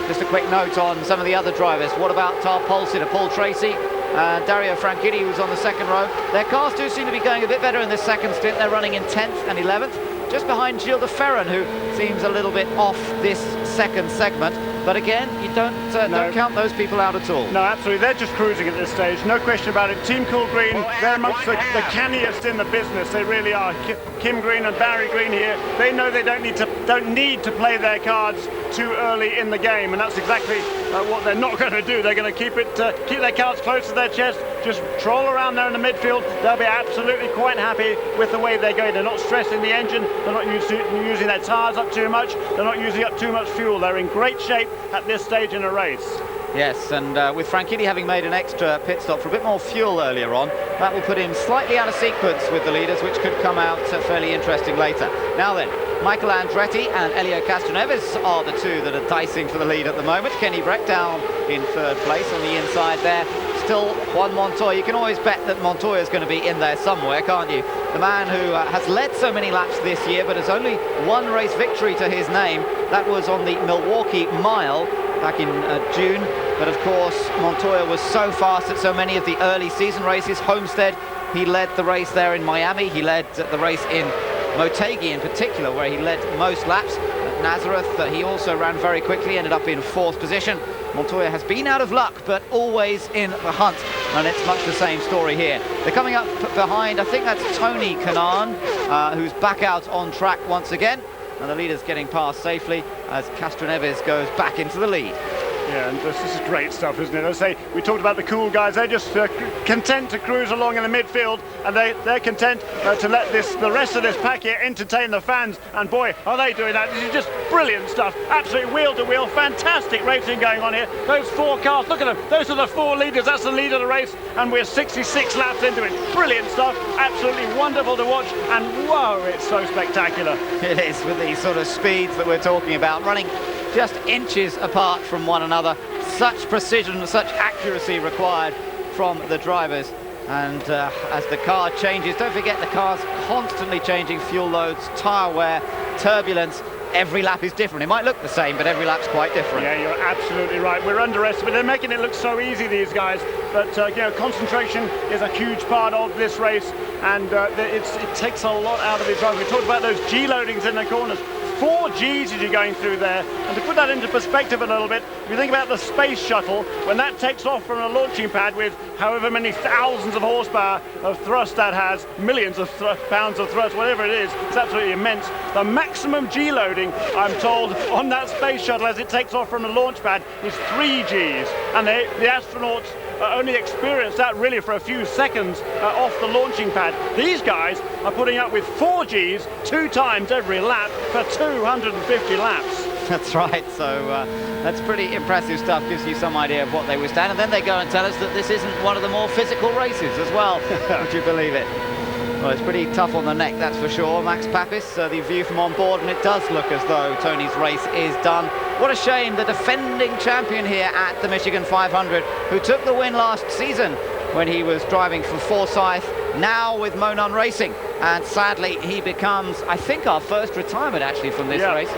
A: Just a quick note on some of the other drivers. What about Tar Polsitter, Paul Tracy, Dario Franchitti, who's on the 2nd row. Their cars do seem to be going a bit better in this 2nd stint. They're running in 10th and 11th, just behind Gilles de Ferran, who seems a little bit off this 2nd segment. But again, you don't count those people out at all.
C: No, absolutely. They're just cruising at this stage. No question about it. Team Cool Green, they're amongst the canniest in the business. They really are. Kim Green and Barry Green here, they know they don't need to don't need to play their cards too early in the game, and that's exactly what they're not going to do. They're going to keep their cards close to their chest, just troll around there in the midfield. They'll be absolutely quite happy with the way they're going. They're not stressing the engine, they're not using their tyres up too much, they're not using up too much fuel. They're in great shape at this stage in a race.
A: Yes, and with Franchitti having made an extra pit stop for a bit more fuel earlier on, that will put him slightly out of sequence with the leaders, which could come out fairly interesting later. Now then, Michael Andretti and Elio Castroneves are the two that are dicing for the lead at the moment. Kenny Breck down in third place on the inside there. Still Juan Montoya. You can always bet that Montoya is going to be in there somewhere, can't you? The man who has led so many laps this year, but has only one race victory to his name. That was on the Milwaukee Mile back in June. But of course, Montoya was so fast at so many of the early season races. Homestead, he led the race there in Miami. He led the race in Motegi in particular, where he led most laps. At Nazareth, he also ran very quickly, ended up in fourth position. Montoya has been out of luck, but always in the hunt, and it's much the same story here. They're coming up behind, I think that's Tony Kanaan, who's back out on track once again, and the leader's getting past safely as Castroneves goes back into the lead.
C: Yeah, and this is great stuff, isn't it? As I say, we talked about the cool guys. They're just content to cruise along in the midfield, and they're content to let the rest of this pack here entertain the fans. And boy, are they doing that. This is just brilliant stuff. Absolutely wheel-to-wheel, fantastic racing going on here. Those four cars, look at them. Those are the four leaders. That's the lead of the race, and we're 66 laps into it. Brilliant stuff. Absolutely wonderful to watch, and whoa, it's so spectacular.
A: It is, with these sort of speeds that we're talking about, running just inches apart from one another. Such precision, such accuracy required from the drivers. And as the car changes, don't forget the car's constantly changing fuel loads, tyre wear, turbulence. Every lap is different. It might look the same, but every lap's quite different.
C: Yeah, you're absolutely right. We're underestimating. They're making it look so easy, these guys. But you know, concentration is a huge part of this race, and it takes a lot out of these drivers. We talked about those G loadings in the corners. 4 Gs as you're going through there, and to put that into perspective a little bit, if you think about the space shuttle, when that takes off from a launching pad with however many thousands of horsepower of thrust that has, millions of pounds of thrust, whatever it is, it's absolutely immense. The maximum G loading, I'm told, on that space shuttle as it takes off from the launch pad is 3 Gs, and the astronauts only experience that really for a few seconds off the launching pad. These guys are putting up with 4 Gs 2 times every lap for 250 laps.
A: That's right, so that's pretty impressive stuff, gives you some idea of what they withstand, and then they go and tell us that this isn't one of the more physical races as well. Would you believe it? Well, it's pretty tough on the neck, that's for sure. Max Papis, the view from on board, and it does look as though Tony's race is done. What a shame, the defending champion here at the Michigan 500, who took the win last season when he was driving for Forsyth, now with Monon Racing. And sadly, he becomes, I think, our first retirement actually from this race.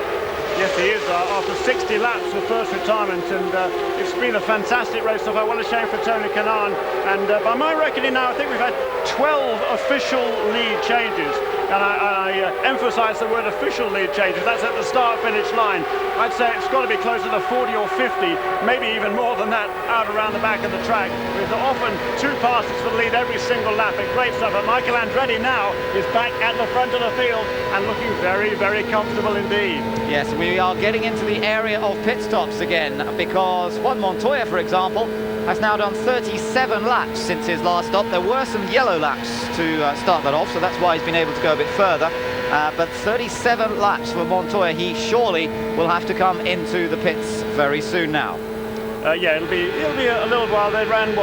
C: Yes, he is. After 60 laps, the first retirement, and it's been a fantastic race. So what a shame for Tony Kanaan. And by my reckoning now, I think we've had 12 official lead changes. And I emphasise the word official lead changes. That's at the start-finish line. I'd say it's got to be closer to 40 or 50, maybe even more than that, out around the back of the track. With often 2 passes for the lead every single lap. And great stuff. And Michael Andretti now is back at the front of the field and looking very, very comfortable indeed.
A: Yes, we are getting into the area of pit stops again, because Juan Montoya, for example, has now done 37 laps since his last stop. There were some yellow laps to start that off, so that's why he's been able to go a bit further. But 37 laps for Montoya. He surely will have to come into the pits very soon now.
C: Yeah, it'll be a little while. They ran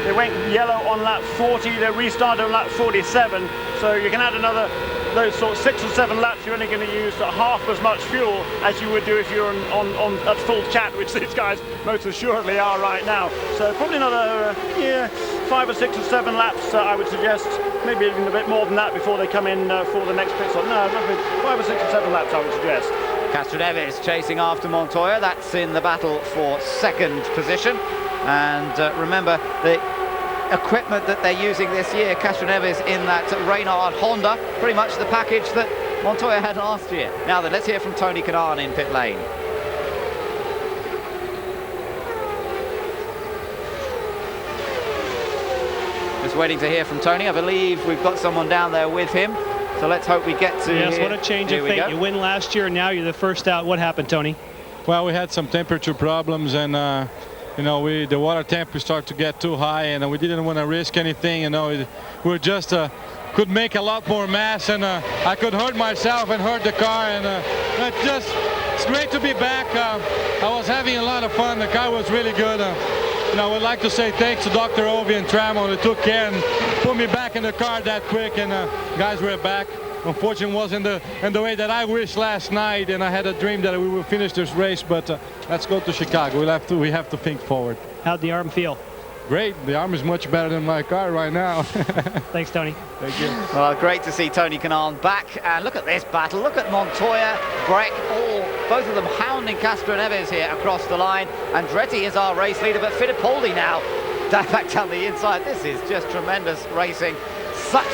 C: they went yellow on lap 40. They restarted on lap 47. So you can add another. Those sort of 6 or 7 laps, you're only going to use half as much fuel as you would do if you're on at full chat, which these guys most assuredly are right now. So probably another 5 or 6 or 7 laps, I would suggest. Maybe even a bit more than that before they come in for the next pit stop. No, roughly 5 or 6 or 7 laps, I would suggest.
A: Castroneves chasing after Montoya. That's in the battle for second position. And remember, the equipment that they're using this year, Castroneves in that Reynard Honda, pretty much the package that Montoya had last year. Now then, let's hear from Tony Kanaan in pit lane. Just waiting to hear from Tony. I believe we've got someone down there with him. So let's hope we get to
F: Yes,
A: here.
F: what a change
A: Here
F: of
A: we
F: fate.
A: go.
F: You win last year, and now you're the first out. What happened, Tony?
G: Well, we had some temperature problems, and you know, the water temp started to get too high, and we didn't want to risk anything. You know, we were just could make a lot more mass, and I could hurt myself and hurt the car, and it's great to be back. I was having a lot of fun. The car was really good. And I would like to say thanks to Dr. Ovi and Trammell who took care and put me back in the car that quick, and guys, we're back. Unfortunately, it wasn't in the way that I wished last night, and I had a dream that we would finish this race, but let's go to Chicago. We have to think forward.
F: How'd the arm feel?
G: Great. The arm is much better than my car right now.
F: Thanks, Tony.
G: Thank you.
A: Well, great to see Tony Kanaan back, and look at this battle. Look at Montoya, Breck, both of them hounding Castroneves here across the line. Andretti is our race leader, but Fittipaldi now back down the inside. This is just tremendous racing. Such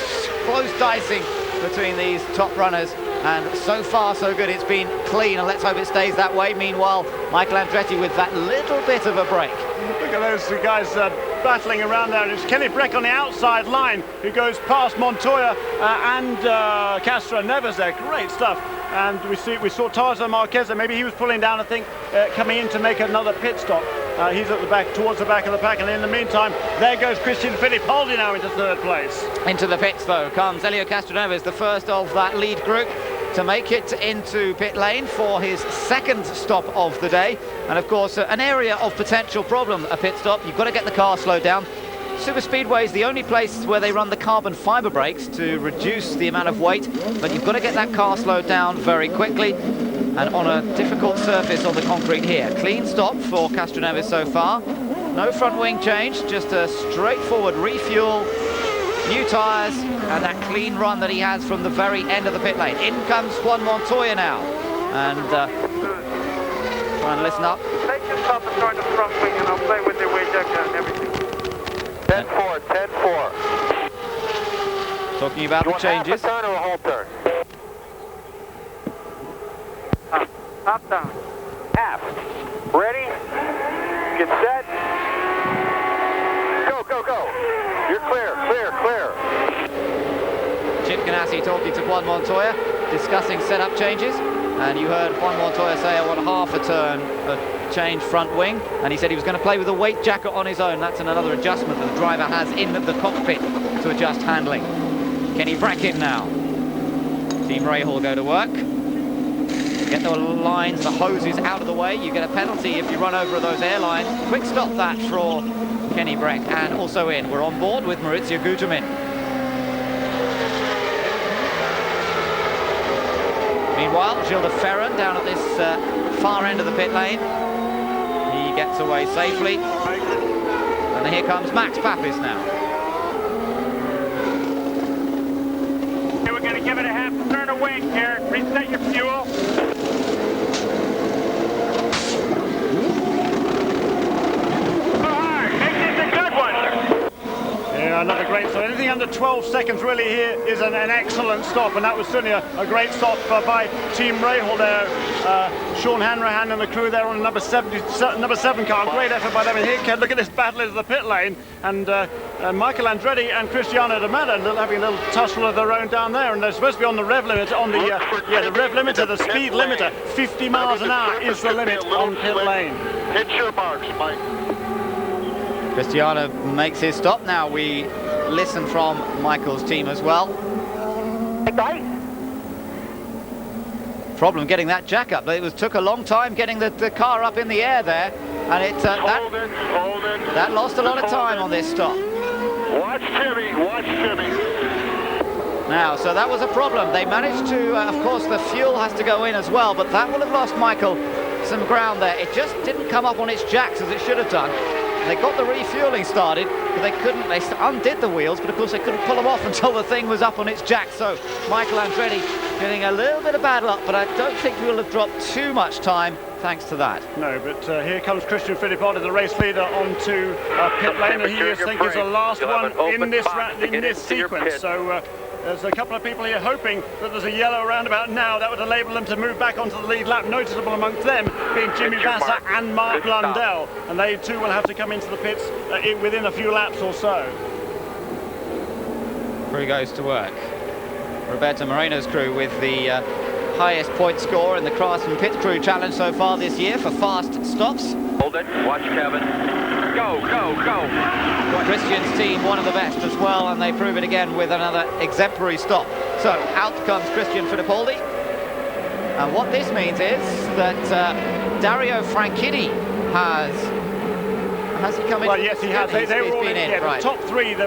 A: close dicing between these top runners, and so far so good. It's been clean, and let's hope it stays that way. Meanwhile, Michael Andretti with that little bit of a break.
C: Look at those guys battling around there. It's Kenny Breck on the outside line who goes past Montoya and Castroneves there. Great stuff. And we saw Tarzan Marquez there. Maybe he was pulling down, I think, coming in to make another pit stop. He's at the back, towards the back of the pack, and in the meantime, there goes Christian Fittipaldi now into third place.
A: Into the pits, though, comes Helio Castroneves, the first of that lead group, to make it into pit lane for his second stop of the day. And of course, an area of potential problem, a pit stop. You've got to get the car slowed down. Super Speedway is the only place where they run the carbon fiber brakes to reduce the amount of weight, but you've got to get that car slowed down very quickly, and on a difficult surface on the concrete here. Clean stop for Castroneves so far. No front wing change, just a straightforward refuel, new tyres, and that clean run that he has from the very end of the pit lane. In comes Juan Montoya now, and try and listen up.
E: Take your stop and start the front wing, and I'll play with the weight deck and everything. 10-4, 10-4.
A: Talking about the changes.
E: Half a turn or a whole turn? Top down. Half. Ready? Get set. Go, go, go. You're clear, clear, clear.
A: Chip Ganassi talking to Juan Montoya, discussing setup changes, and you heard Juan Montoya say, I want half a turn, a change front wing, and he said he was going to play with a weight jacket on his own. That's another adjustment that the driver has in the cockpit to adjust handling. Kenny Breck in now. Team Rahal go to work. Get the lines, the hoses out of the way. You get a penalty if you run over those airlines. Quick stop that for Kenny Breck, and also in. We're on board with Maurizio Gugelmin. Meanwhile, Gilles de Ferran down at this far end of the pit lane. He gets away safely. And then here comes Max Papis now.
C: Okay, we're going to give it a half turn of wing here. Reset your fuel. Another great stop. Anything under 12 seconds really here is an excellent stop, and that was certainly a great stop by Team Rahal there. Sean Hanrahan and the crew there on number 7 car. Great effort by them. And here, look at this battle into the pit lane, and Michael Andretti and Cristiano De Mata having a little tussle of their own down there, and they're supposed to be on the rev limit, on the the rev limiter, the speed limiter. 50 miles an hour is the limit on pit lane.
E: Hit your marks, Mike.
A: Cristiano makes his stop now. We listen from Michael's team as well. Problem getting that jack up. It took a long time getting the car up in the air there, and it that lost a lot of time on this stop.
E: Watch Jimmy, watch Jimmy.
A: Now, so that was a problem. They managed to, of course, the fuel has to go in as well, but that will have lost Michael some ground there. It just didn't come up on its jacks as it should have done. They got the refueling started, but they couldn't. They undid the wheels, but of course they couldn't pull them off until the thing was up on its jack. So Michael Andretti getting a little bit of bad luck, but I don't think we'll have dropped too much time thanks to that.
C: No, but here comes Christian Fittipaldi, the race leader, onto pit lane, and he is, I think, is the last one in this sequence. So there's a couple of people here hoping that there's a yellow roundabout now. That would enable them to move back onto the lead lap. Noticeable amongst them being Jimmy Vasser and Mark Blundell, and they too will have to come into the pits within a few laps or so.
A: Here he goes to work. Roberto Moreno's crew with the highest point score in the Craftsman Pit Crew Challenge so far this year for fast stops.
E: Hold it. Watch Kevin. Go, go, go.
A: Christian's team, one of the best as well, and they prove it again with another exemplary stop. So out comes Christian Fittipaldi. And what this means is that Dario Franchitti has he come in?
C: Well, yes, he has. They were all in,
A: right.
C: The top three. The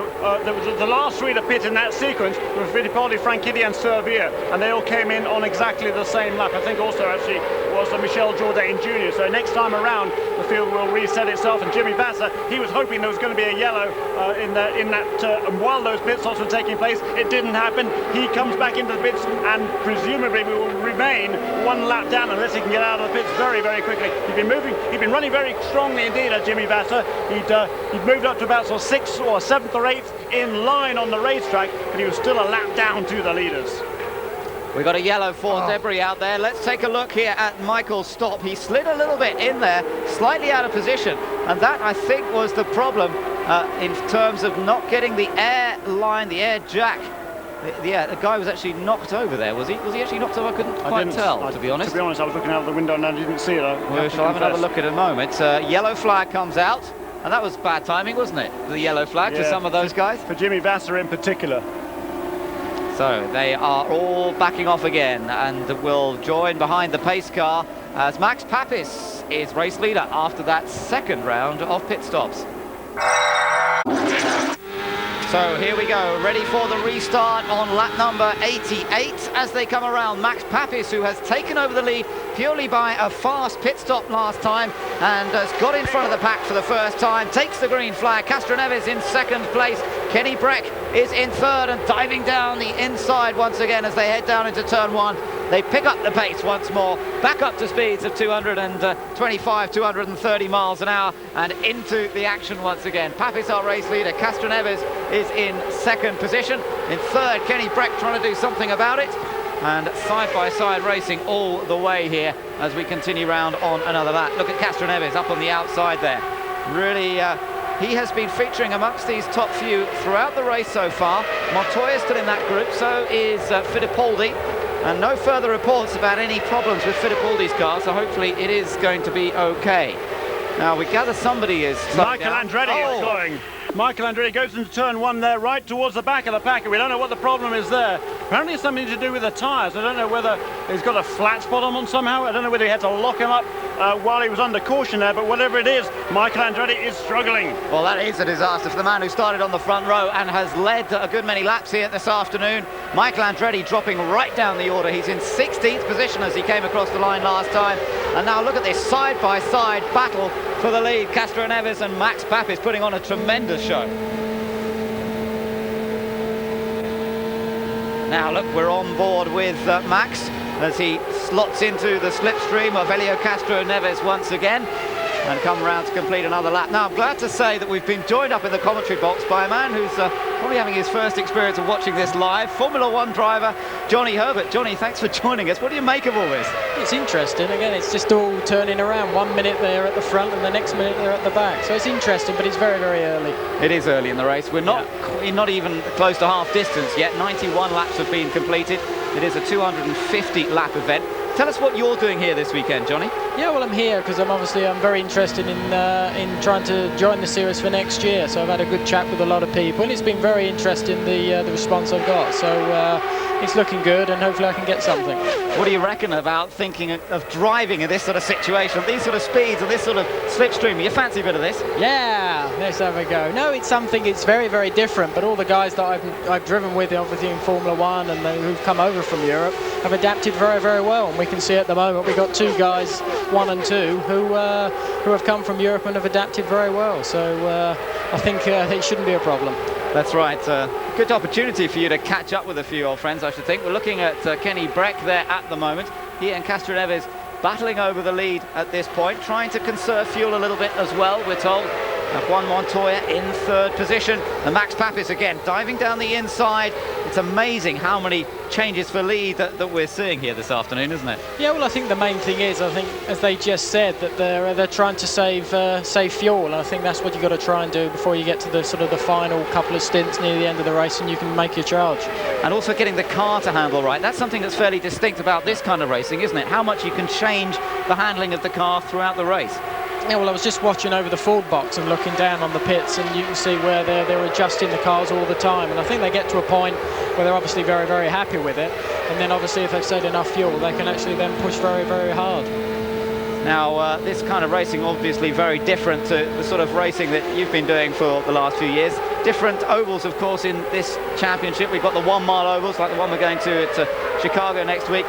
C: last three to pit in that sequence were Fittipaldi, Franchitti and Servier, and they all came in on exactly the same lap. I think also actually was Michel Jourdain Jr. So next time around, the field will reset itself. And Jimmy Vasser, he was hoping there was going to be a yellow in that. And while those pit stops were taking place, it didn't happen. He comes back into the pits and presumably will remain one lap down unless he can get out of the pits very, very quickly. He'd been running very strongly indeed, Jimmy Vasser. He'd moved up to about sort of 6th or 7th or 8th in line on the racetrack, but he was still a lap down to the leaders.
A: We've got a yellow for debris out there. Let's take a look here at Michael's stop. He slid a little bit in there, slightly out of position, and that, I think, was the problem in terms of not getting the air line, the air jack. Yeah, the guy was actually knocked over there, was he? Was he actually knocked over? I couldn't quite tell, to be honest.
C: To be honest, I was looking out of the window and I didn't see it.
A: We shall have another look in a moment. Yellow flag comes out, and that was bad timing, wasn't it? The yellow flag for some of those guys.
C: For Jimmy Vasser in particular.
A: So they are all backing off again and will join behind the pace car as Max Papis is race leader after that second round of pit stops. So here we go, ready for the restart on lap number 88 as they come around. Max Papis, who has taken over the lead purely by a fast pit stop last time and has got in front of the pack for the first time, takes the green flag. Castroneves in second place. Kenny Breck is in third and diving down the inside once again as they head down into turn one. They pick up the pace once more, back up to speeds of 225, 230 miles an hour and into the action once again. Papis, our race leader. Castroneves is in second position. In third, Kenny Breck trying to do something about it. And side-by-side racing all the way here as we continue round on another lap. Look at Castroneves up on the outside there. Really, he has been featuring amongst these top few throughout the race so far. Montoya is still in that group, so is Fittipaldi. And no further reports about any problems with Fittipaldi's car, so hopefully it is going to be okay. Now we gather somebody is...
C: Michael Andretti is going. Michael Andretti goes into turn one there, right towards the back of the pack. We don't know what the problem is there. Apparently it's something to do with the tyres. I don't know whether he's got a flat spot on them somehow. I don't know whether he had to lock him up while he was under caution there, but whatever it is, Michael Andretti is struggling.
A: Well, that is a disaster for the man who started on the front row and has led a good many laps here this afternoon. Michael Andretti dropping right down the order. He's in 16th position as he came across the line last time. And now look at this side-by-side battle for the lead. Castroneves and Max Papis putting on a tremendous show. Now look, we're on board with Max as he slots into the slipstream of Helio Castroneves once again and come around to complete another lap. Now I'm glad to say that we've been joined up in the commentary box by a man who's probably having his first experience of watching this live, Formula One driver Johnny Herbert. Johnny, thanks for joining us. What do you make of all this?
H: It's interesting. Again, it's just all turning around. 1 minute they're at the front and the next minute they're at the back. So it's interesting, but it's very, very early.
A: It is early in the race. We're not even close to half distance yet. 91 laps have been completed. It is a 250 lap event. Tell us what you're doing here this weekend, Johnny.
H: Yeah, well, I'm here because I'm very interested in trying to join the series for next year. So I've had a good chat with a lot of people, and it's been very interesting the response I've got. So it's looking good, and hopefully I can get something.
A: What do you reckon about thinking of driving in this sort of situation, these sort of speeds and this sort of slipstream? You fancy a bit of this?
H: Yeah, let's have a go. No, it's something. It's very, very different. But all the guys that I've driven with, obviously in Formula One, and who've come over from Europe, have adapted very, very well. And we can see at the moment we've got two guys, 1 and 2, who have come from Europe and have adapted very well. So I think it shouldn't be a problem.
A: That's right. Good opportunity for you to catch up with a few old friends, I should think. We're looking at Kenny Breck there at the moment. He and Castroneves battling over the lead at this point, trying to conserve fuel a little bit as well, we're told. Juan Montoya in third position. And Max Papis again diving down the inside. It's amazing how many changes for lead that we're seeing here this afternoon, isn't it?
H: Yeah, well, I think the main thing is, I think, as they just said, that they're trying to save fuel. And I think that's what you've got to try and do before you get to the sort of the final couple of stints near the end of the race, and you can make your charge.
A: And also getting the car to handle right. That's something that's fairly distinct about this kind of racing, isn't it? How much you can change the handling of the car throughout the race.
H: Yeah, well, I was just watching over the Ford box and looking down on the pits, and you can see where they're adjusting the cars all the time. And I think they get to a point where they're obviously very, very happy with it. And then obviously if they've saved enough fuel, they can actually then push very, very hard.
A: Now, this kind of racing obviously very different to the sort of racing that you've been doing for the last few years. Different ovals, of course, in this championship. We've got the 1 mile ovals, like the one we're going to at Chicago next week.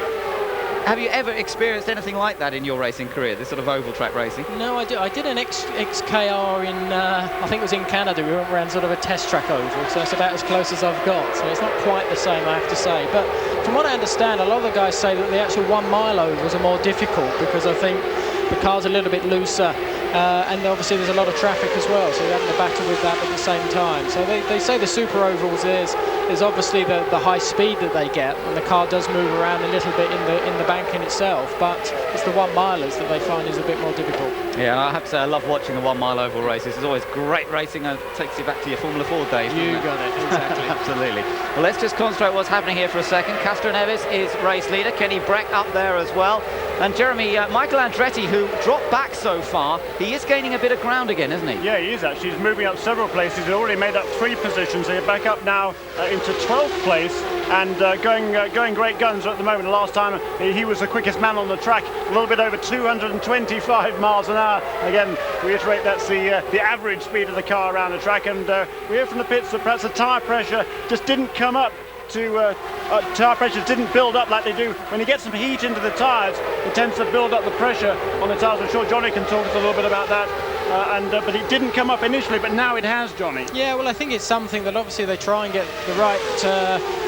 A: Have you ever experienced anything like that in your racing career, this sort of oval track racing?
H: No, I did an XKR in, I think it was in Canada. We went around sort of a test track oval, so that's about as close as I've got. So it's not quite the same, I have to say. But from what I understand, a lot of the guys say that the actual 1 mile ovals are more difficult because I think the car's a little bit looser. And obviously there's a lot of traffic as well, so you're having to battle with that at the same time. So they say the super ovals is obviously the high speed that they get, and the car does move around a little bit in the banking itself, but it's the 1 milers that they find is a bit more difficult.
A: Yeah, and I have to say I love watching the 1 mile oval races. It's always great racing and takes you back to your Formula 4 days.
H: You got it, exactly.
A: Absolutely. Well, let's just concentrate what's happening here for a second. Castro Neves is race leader, Kenny Breck up there as well. And Jeremy, Michael Andretti, who dropped back so far, he is gaining a bit of ground again, isn't he?
B: Yeah, he is actually. He's moving up several places. He's already made up 3 positions. He's back up now into 12th place and going great guns at the moment. Last time he was the quickest man on the track, a little bit over 225 miles an hour. Again, reiterate that's the average speed of the car around the track. And we hear from the pits that perhaps the tyre pressure just didn't come up tyre pressures didn't build up like they do when you get some heat into the tyres. It tends to build up the pressure on the tyres. I'm sure Johnny can talk us a little bit about that. But it didn't come up initially, but now it has, Johnny.
H: Yeah, well, I think it's something that obviously they try and get the right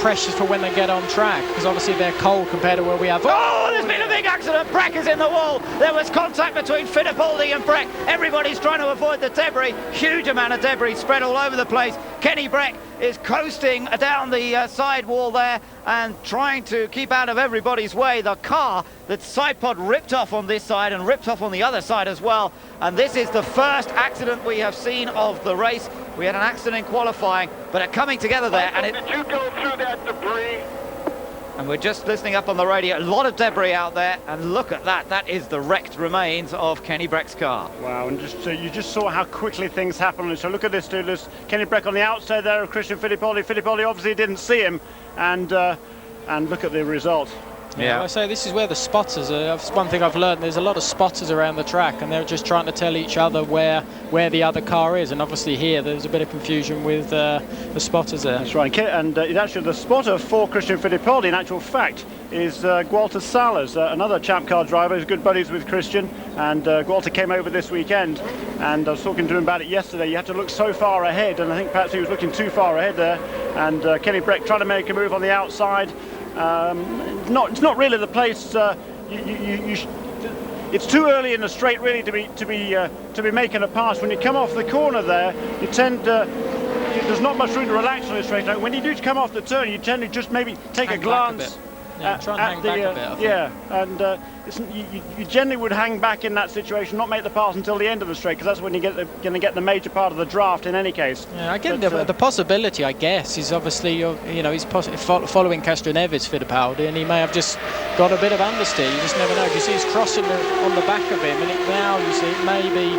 H: pressures for when they get on track, because obviously they're cold compared to where we have.
A: Oh, there's been a big accident. Breck is in the wall. There was contact between Fittipaldi and Breck. Everybody's trying to avoid the debris. Huge amount of debris spread all over the place. Kenny Breck is coasting down the side wall there and trying to keep out of everybody's way. The car, the side pod ripped off on this side and ripped off on the other side as well. And this is the first accident we have seen of the race. We had an accident in qualifying, but are coming together there. And
E: did you go through that debris?
A: And we're just listening up on the radio. A lot of debris out there, and look at that. That is the wrecked remains of Kenny Breck's car.
B: Wow, and you just saw how quickly things happen. So look at this, dude. There's Kenny Breck on the outside there of Christian Fittipaldi. Fittipaldi obviously didn't see him, and look at the result.
H: Yeah, I say this is where the spotters are. That's one thing I've learned. There's a lot of spotters around the track, and they're just trying to tell each other where the other car is. And obviously here there's a bit of confusion with the spotters there.
B: That's right. And actually the spotter for Christian Fittipaldi, in actual fact, is Gualter Salas, another champ car driver who's good buddies with Christian. And Gualter came over this weekend, and I was talking to him about it yesterday. You have to look so far ahead, and I think perhaps he was looking too far ahead there. And Kenny Breck trying to make a move on the outside. It's not really the place. It's too early in the straight really to be making a pass. When you come off the corner there, you tend there's not much room to relax on the straight. When you do come off the turn, you tend to just maybe take a glance.
H: Yeah, try and hang back a bit, I think.
B: Yeah, and you generally would hang back in that situation, not make the pass until the end of the straight, because that's when you're going to get the major part of the draft in any case.
H: Yeah, I get the possibility, I guess, is obviously he's following Castro Neves Fittipaldi, and he may have just got a bit of understeer. You just never know. You see he's crossing on the back of him, and now you see maybe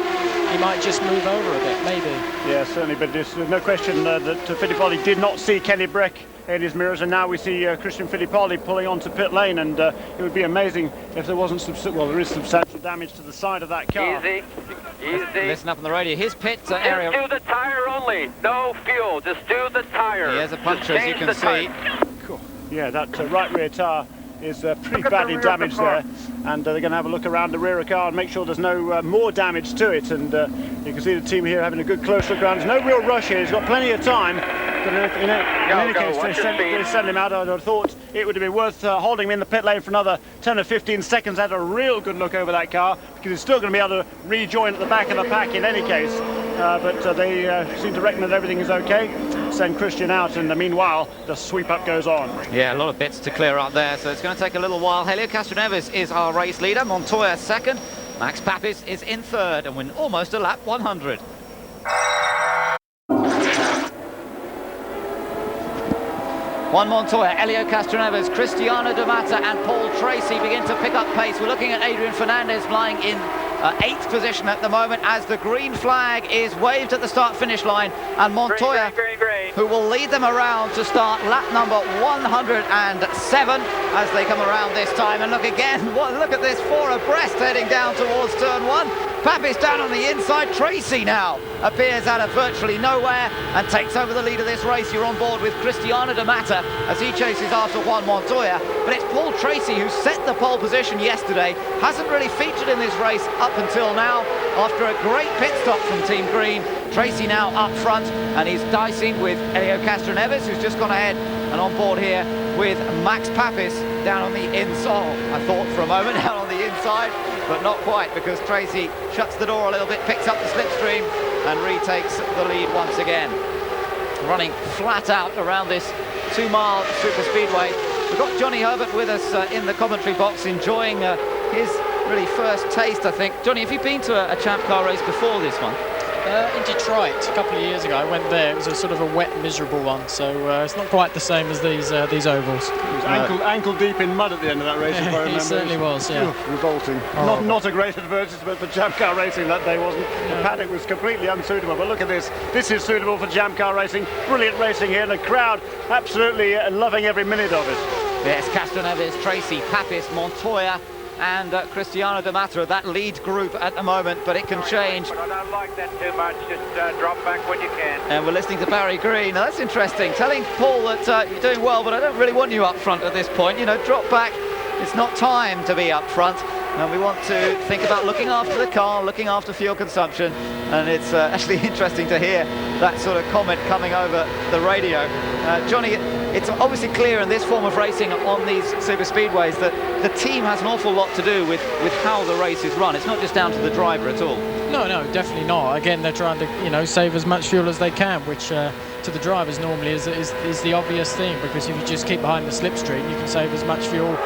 H: he might just move over a bit, maybe.
B: Yeah, certainly, but there's no question that Fittipaldi did not see Kenny Breck in his mirrors, and now we see Christian Fittipaldi pulling onto pit lane, and it would be amazing if there wasn't there is substantial damage to the side of that car.
E: Easy.
A: Listen up on the radio. His pit area.
E: Just do the tire only. No fuel. Just do the tire.
A: He has a puncture, as you can see.
B: Cool. Yeah, that right rear tire is pretty badly damaged there, and they're going to have a look around the rear of the car and make sure there's no more damage to it. And you can see the team here having a good close look around. There's no real rush here. He's got plenty of time. But in any case, they send him out. I would have thought it would have been worth holding him in the pit lane for another 10 or 15 seconds. Had a real good look over that car, because he's still going to be able to rejoin at the back of the pack in any case. But they seem to reckon that everything is okay.
C: send Christian out, and meanwhile the sweep up goes on.
A: Yeah, a lot of bits to clear up there, so it's going to take a little while. Helio Castroneves is our race leader, Montoya second, Max Papis is in third, and we're almost a lap 100. Juan Montoya, Helio Castroneves, Cristiano De Mata and Paul Tracy begin to pick up pace. We're looking at Adrian Fernandez flying in 8th position at the moment as the green flag is waved at the start-finish line, and Montoya,
E: green.
A: who will lead them around to start lap number 107 as they come around this time. And look again, look at this, 4 abreast heading down towards turn 1. Papis down on the inside. Tracy now appears out of virtually nowhere and takes over the lead of this race. You're on board with Cristiano De Mata as he chases after Juan Montoya, but it's Paul Tracy who set the pole position yesterday, hasn't really featured in this race up until now. After a great pit stop from Team Green, Tracy now up front, and he's dicing with Helio Castroneves, who's just gone ahead and on board here with Max Papis down on the inside. I thought for a moment down on the inside, but not quite, because Tracy shuts the door a little bit, picks up the slipstream and retakes the lead once again. Running flat out around this 2-mile super speedway. We've got Johnny Herbert with us in the commentary box, enjoying his really first taste, I think. Johnny, have you been to a champ car race before this one?
H: In Detroit a couple of years ago, I went there. It was a sort of a wet, miserable one, so it's not quite the same as these ovals.
C: It was ankle deep in mud at the end of that race, if I remember.
H: It certainly was, yeah.
C: Revolting. Not a great advertisement for champ car racing that day, wasn't it? The paddock was completely unsuitable, but look at this. This is suitable for champ car racing. Brilliant racing here, and the crowd absolutely loving every minute of it.
A: Yes, Castroneves, Tracy, Papis, Montoya and Cristiano De Mata, that lead group at the moment, but it can change.
E: But I don't like that too much. Just drop back when you can.
A: And we're listening to Barry Green. Now that's interesting, telling Paul that you're doing well, but I don't really want you up front at this point. You know, drop back. It's not time to be up front, and we want to think about looking after the car, looking after fuel consumption. And it's actually interesting to hear that sort of comment coming over the radio. Johnny, it's obviously clear in this form of racing on these super speedways that the team has an awful lot to do with how the race is run. It's not just down to the driver at all.
H: No, definitely not. Again, they're trying to, save as much fuel as they can, which to the drivers normally is the obvious thing, because if you just keep behind the slipstream, you can save as much fuel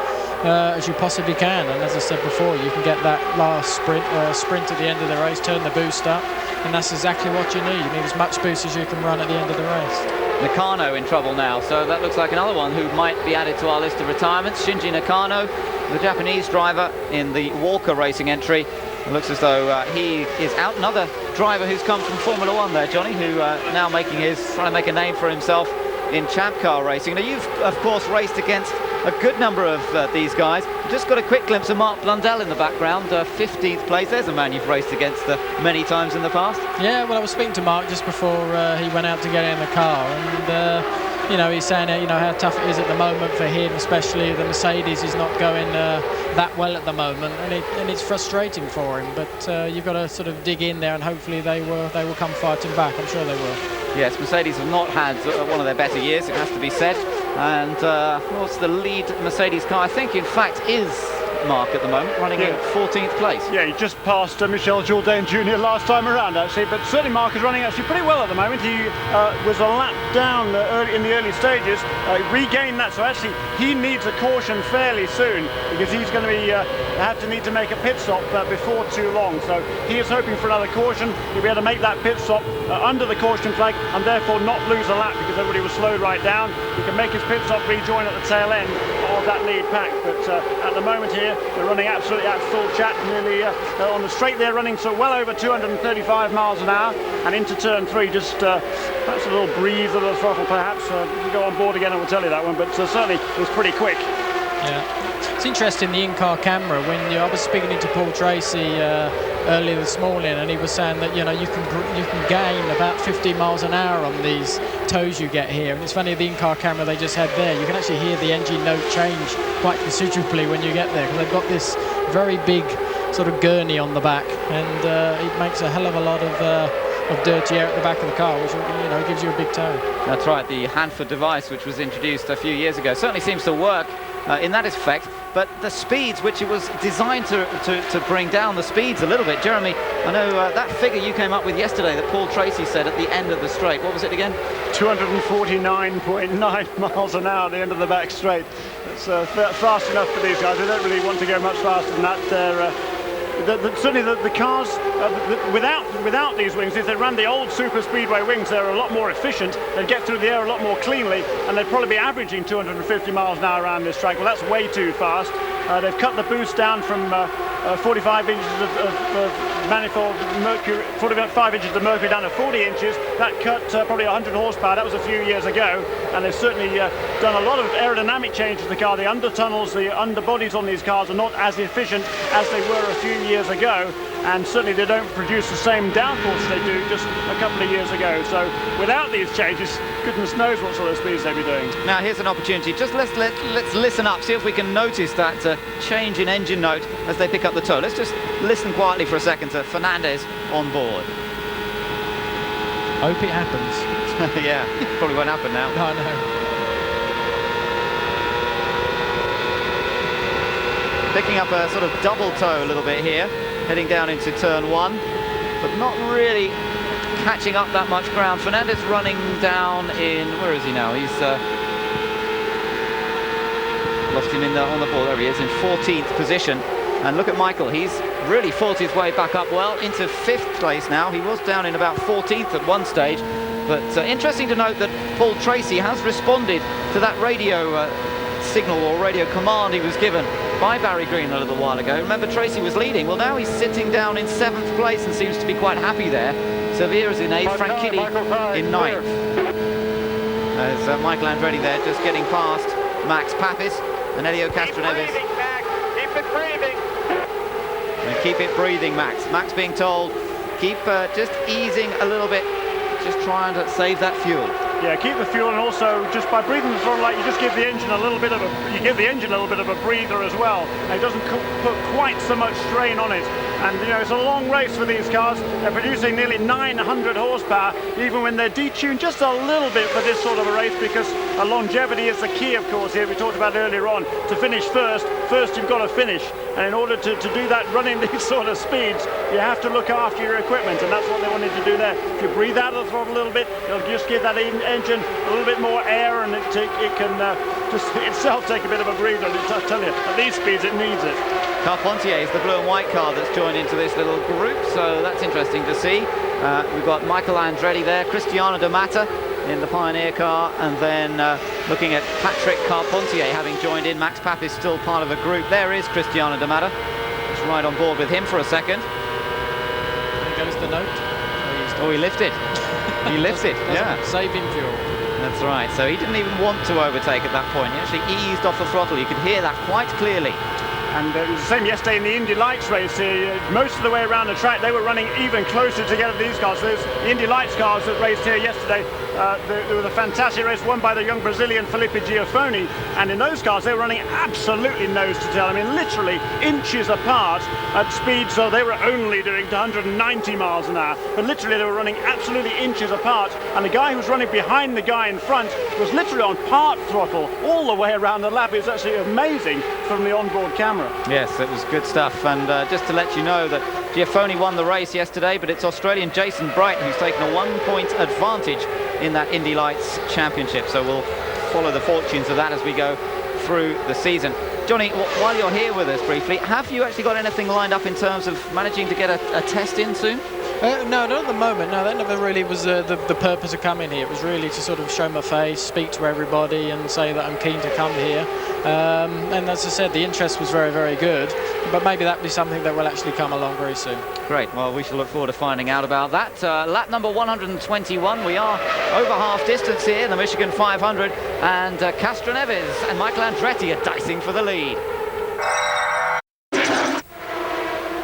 H: as you possibly can. And as I said before, you can get that last sprint at the end of the race, turn the boost up, and that's exactly what you need. You need as much boost as you can run at the end of the race.
A: Nakano in trouble now, so that looks like another one who might be added to our list of retirements. Shinji Nakano, the Japanese driver in the Walker Racing entry. It looks as though he is out. Another driver who's come from Formula One there, Johnny, who now trying to make a name for himself in champ car racing. Now you've of course raced against a good number of these guys. Just got a quick glimpse of Mark Blundell in the background, 15th place. There's a man you've raced against many times in the past.
H: Yeah, well, I was speaking to Mark just before he went out to get in the car, and he's saying how tough it is at the moment for him, especially the Mercedes is not going that well at the moment, and it's frustrating for him. But you've got to sort of dig in there, and hopefully they will come fighting back. I'm sure they will.
A: Yes, Mercedes have not had one of their better years, it has to be said. And what's the lead Mercedes car? I think, in fact, is Mark at the moment, running in 14th place.
C: Yeah, he just passed Michel Jourdain Jr. last time around, actually, but certainly Mark is running actually pretty well at the moment. He was a lap down in the early stages, regained that, so actually he needs a caution fairly soon, because he's going to be need to make a pit stop before too long. So he is hoping for another caution. He'll be able to make that pit stop under the caution flag and therefore not lose a lap, because everybody was slowed right down. He can make his pit stop, rejoin at the tail end of that lead pack, but at the moment here they're running absolutely at full chat. Nearly on the straight they're running so well over 235 miles an hour, and into turn 3 just perhaps a little breeze of the throttle perhaps. If you go on board again I will tell you that one, but certainly it was pretty quick.
H: Yeah, it's interesting, the in-car camera. When I was speaking to Paul Tracy earlier this morning, and he was saying that you can gain about 50 miles an hour on these tows you get here. And it's funny, the in-car camera they just had there, you can actually hear the engine note change quite considerably when you get there, because they've got this very big sort of gurney on the back, and it makes a hell of a lot of dirty air at the back of the car, which gives you a big tow.
A: That's right, the Hanford device, which was introduced a few years ago, certainly seems to work in that effect. but the speeds which it was designed to bring down the speeds a little bit. Jeremy, I know that figure you came up with yesterday that Paul Tracy said at the end of the straight, what was it again?
B: 249.9 miles an hour at the end of the back straight. It's fast enough for these guys. They don't really want to go much faster than that. Certainly the cars without these wings, if they ran the old super speedway wings, they're a lot more efficient. They'd get through the air a lot more cleanly, and they'd probably be averaging 250 miles an hour around this track. Well, that's way too fast. They've cut the boost down from 45 inches of manifold mercury, 45 inches of mercury down to 40 inches. That cut probably 100 horsepower. That was a few years ago, and they've certainly done a lot of aerodynamic changes to the car. The undertunnels, the underbodies on these cars are not as efficient as they were a few years ago, and certainly they don't produce the same downforce they do just a couple of years ago. So without these changes, goodness knows what sort of speeds they'd be doing.
A: Now here's an opportunity. Just let's listen up, see if we can notice that change in engine note as they pick up the tow. Let's just listen quietly for a second to Fernandez on board.
H: Hope it happens.
A: Yeah, probably won't happen now.
H: No, no.
A: Picking up a sort of double tow a little bit here, heading down into turn 1, but not really catching up that much ground. Fernandez running down in, where is he now? He's lost him on the ball. There he is in 14th position. And look at Michael, he's really fought his way back up well into 5th place now. He was down in about 14th at one stage, but interesting to note that Paul Tracy has responded to that radio signal or radio command he was given by Barry Green a little while ago. Remember, Tracy was leading. Well, now he's sitting down in 7th place and seems to be quite happy there. Sevilla is in 8th, Franchitti in 9th. As Michael Andretti there just getting past Max Papis and Helio Castroneves.
E: Keep breathing, Max. Keep it breathing.
A: And keep it breathing, Max. Max being told, keep just easing a little bit, just trying to save that fuel.
B: Yeah, keep the fuel, and also just by breathing the throttle out, you just give the engine a little bit of a breather as well. And it doesn't put quite so much strain on it. And you know, it's a long race for these cars. They're producing nearly 900 horsepower, even when they're detuned just a little bit for this sort of a race, because longevity is the key, of course, here. We talked about earlier on, to finish first you've got to finish. And in order to do that, running these sort of speeds, you have to look after your equipment, and that's what they wanted to do there. If you breathe out of the throttle a little bit, it'll just give that engine a little bit more air, and it can just itself take a bit of a breather. And I tell you, at these speeds, it needs it.
A: Carpentier is the blue and white car that's joined into this little group, so that's interesting to see. We've got Michael Andretti there, Cristiano D'Amata in the Pioneer car, and then looking at Patrick Carpentier having joined in. Max Papis still part of a group. There is Cristiano D'Amata. Let's ride on board with him for a second.
H: There goes the note.
A: Oh, he lifted. He lifted, yeah.
H: Saving fuel.
A: That's right. So he didn't even want to overtake at that point. He actually eased off the throttle. You could hear that quite clearly.
B: And it was the same yesterday in the Indy Lights race. Most of the way around the track, they were running even closer together, these cars. Those Indy Lights cars that raced here yesterday, there was a fantastic race won by the young Brazilian Felipe Giaffoni. And in those cars, they were running absolutely nose to tail. I mean, literally inches apart at speed. So they were only doing 190 miles an hour. But literally, they were running absolutely inches apart. And the guy who was running behind the guy in front was literally on part throttle all the way around the lap. It was actually amazing from the onboard camera.
A: Yes, it was good stuff. And just to let you know that Giaffoni won the race yesterday, but it's Australian Jason Bright who's taken a 1-point advantage in that Indy Lights Championship. So we'll follow the fortunes of that as we go through the season. Johnny, while you're here with us briefly, have you actually got anything lined up in terms of managing to get a test in soon?
H: No, not at the moment. No, that never really was the purpose of coming here. It was really to sort of show my face, speak to everybody, and say that I'm keen to come here. And as I said, the interest was very, very good. But maybe that'll be something that will actually come along very soon. Great.
A: Well, we shall look forward to finding out about that. Lap number 121. We are over half distance here in the Michigan 500. And Castroneves and Michael Andretti are dicing for the lead.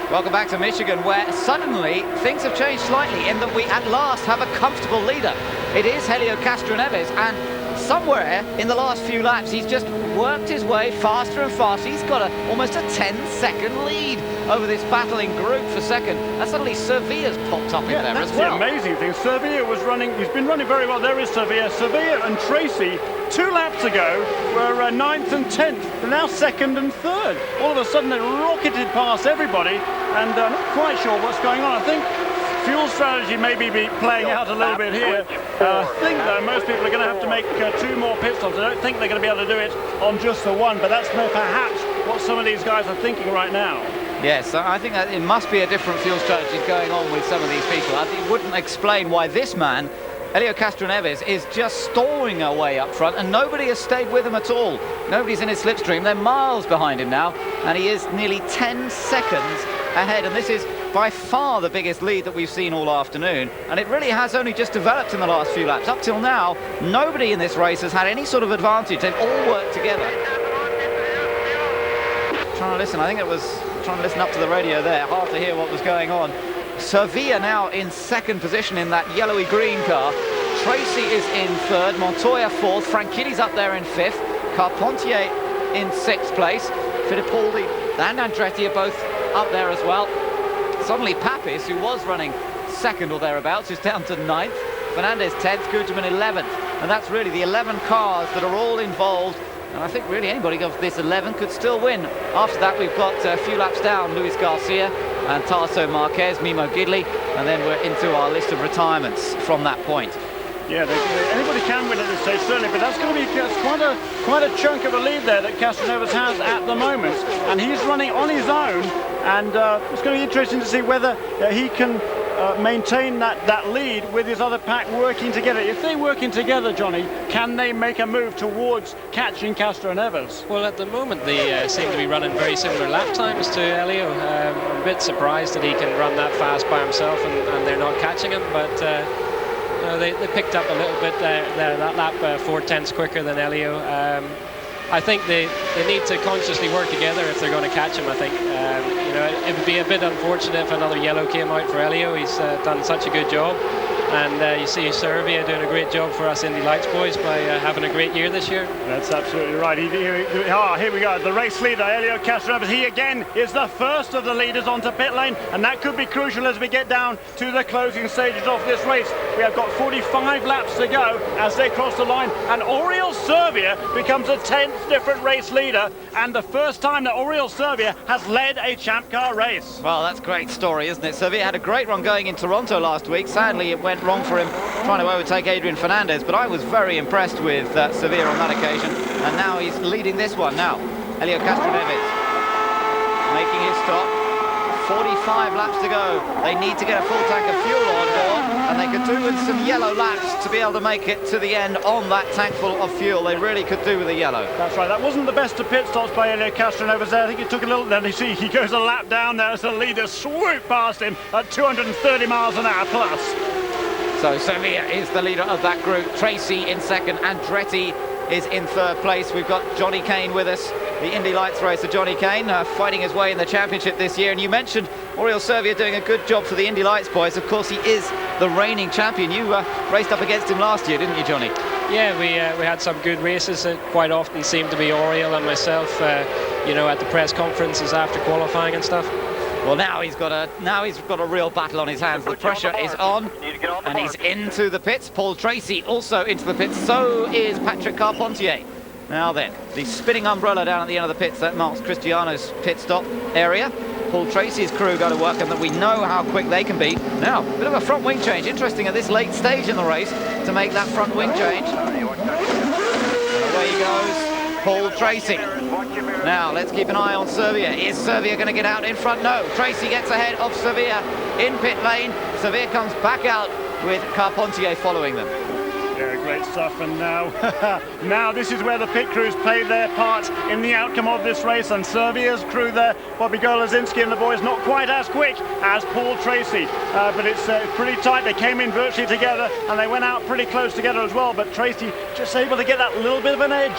A: Welcome back to Michigan, where suddenly things have changed slightly in that we at last have a comfortable leader. It is Helio Castroneves, and somewhere in the last few laps, he's just worked his way faster and faster. He's got almost a 10-second lead over this battling group for second. And suddenly Servia's popped up in there as well.
C: That's the amazing thing. Servia was running, he's been running very well. There is Servia. Servia and Tracy, 2 laps ago, were 9th and 10th. They're now 2nd and 3rd. All of a sudden, they rocketed past everybody, and I'm not quite sure what's going on. I think fuel strategy may be playing out a little bit here. I think, though, most people are going to have to make 2 more pit stops. I don't think they're going to be able to do it on just the one, but that's perhaps what some of these guys are thinking right now.
A: Yes, I think that it must be a different fuel strategy going on with some of these people. I think it wouldn't explain why this man, Helio Castroneves, is just stalling away up front, and nobody has stayed with him at all. Nobody's in his slipstream. They're miles behind him now, and he is nearly 10 seconds ahead, and this is by far the biggest lead that we've seen all afternoon, and it really has only just developed in the last few laps. Up till now, nobody in this race has had any sort of advantage. They've all worked together. Trying to listen, I think it was trying to listen up to the radio there, hard to hear what was going on. Servia now in 2nd position in that yellowy green car. Tracy is in 3rd, Montoya 4th, Franchitti's up there in 5th, Carpentier in 6th place, Fittipaldi and Andretti are both up there as well. Suddenly Papis, who was running 2nd or thereabouts, is down to 9th, Fernandez 10th, Guterman 11th, and that's really the 11 cars that are all involved. And I think really anybody of this 11 could still win. After that, we've got a few laps down, Luis Garcia and Tarso Marquez, Mimo Gidley, and then we're into our list of retirements from that point.
C: Yeah, anybody can win at this stage, certainly, but that's going to be quite a chunk of a lead there that Castroneves has at the moment, and he's running on his own, and it's going to be interesting to see whether he can maintain that lead with his other pack working together. If they're working together, Johnny, can they make a move towards catching Castroneves?
I: Well, at the moment they seem to be running very similar lap times to Helio. I'm a bit surprised that he can run that fast by himself and they're not catching him, but they picked up a little bit that lap 4 tenths quicker than Helio. I think they need to consciously work together if they're going to catch him, I think. It would be a bit unfortunate if another yellow came out for Helio. He's done such a good job. And you see Servia doing a great job for us Indy Lights boys by having a great year this year.
C: That's absolutely right. Here we go. The race leader, Helio Castroneves. He again is the first of the leaders onto pit lane, and that could be crucial as we get down to the closing stages of this race. We have got 45 laps to go as they cross the line, and Oriol Servia becomes a 10th different race leader, and the first time that Oriol Servia has led a Champ Car race.
A: Well, that's a great story, isn't it? Servia had a great run going in Toronto last week. Sadly, it went wrong for him trying to overtake Adrian Fernandez, but I was very impressed with Servia on that occasion, and now he's leading this one. Now, Helio Castroneves making his stop. 45 laps to go. They need to get a full tank of fuel on board, and they could do with some yellow laps to be able to make it to the end on that tank full of fuel. They really could do with a yellow.
C: That's right. That wasn't the best of pit stops by Helio Castroneves there. I think it took a little. Then you see he goes a lap down there as the leader swoop past him at 230 miles an hour plus.
A: So Servia is the leader of that group. Tracy in 2nd, Andretti is in 3rd place. We've got Johnny Kane with us, the Indy Lights racer Johnny Kane, fighting his way in the championship this year. And you mentioned Oriol Servia doing a good job for the Indy Lights boys. Of course, he is the reigning champion. You raced up against him last year, didn't you, Johnny?
I: Yeah, we had some good races. It quite often seemed to be Oriol and myself, at the press conferences after qualifying and stuff.
A: Well, now he's got a real battle on his hands. The pressure is on, and he's into the pits. Paul Tracy also into the pits. So is Patrick Carpentier. Now then, the spinning umbrella down at the end of the pits, that marks Cristiano's pit stop area. Paul Tracy's crew go to work, and that we know how quick they can be. Now, a bit of a front wing change. Interesting at this late stage in the race to make that front wing change. And away he goes, Paul Tracy. Now, let's keep an eye on Servia. Is Servia going to get out in front? No. Tracy gets ahead of Servia in pit lane. Servia comes back out with Carpentier following them.
C: Yeah, great stuff. And now this is where the pit crews play their part in the outcome of this race. And Servia's crew there, Bobby Golazinski and the boys, not quite as quick as Paul Tracy. But it's pretty tight. They came in virtually together, and they went out pretty close together as well. But Tracy just able to get that little bit of an edge.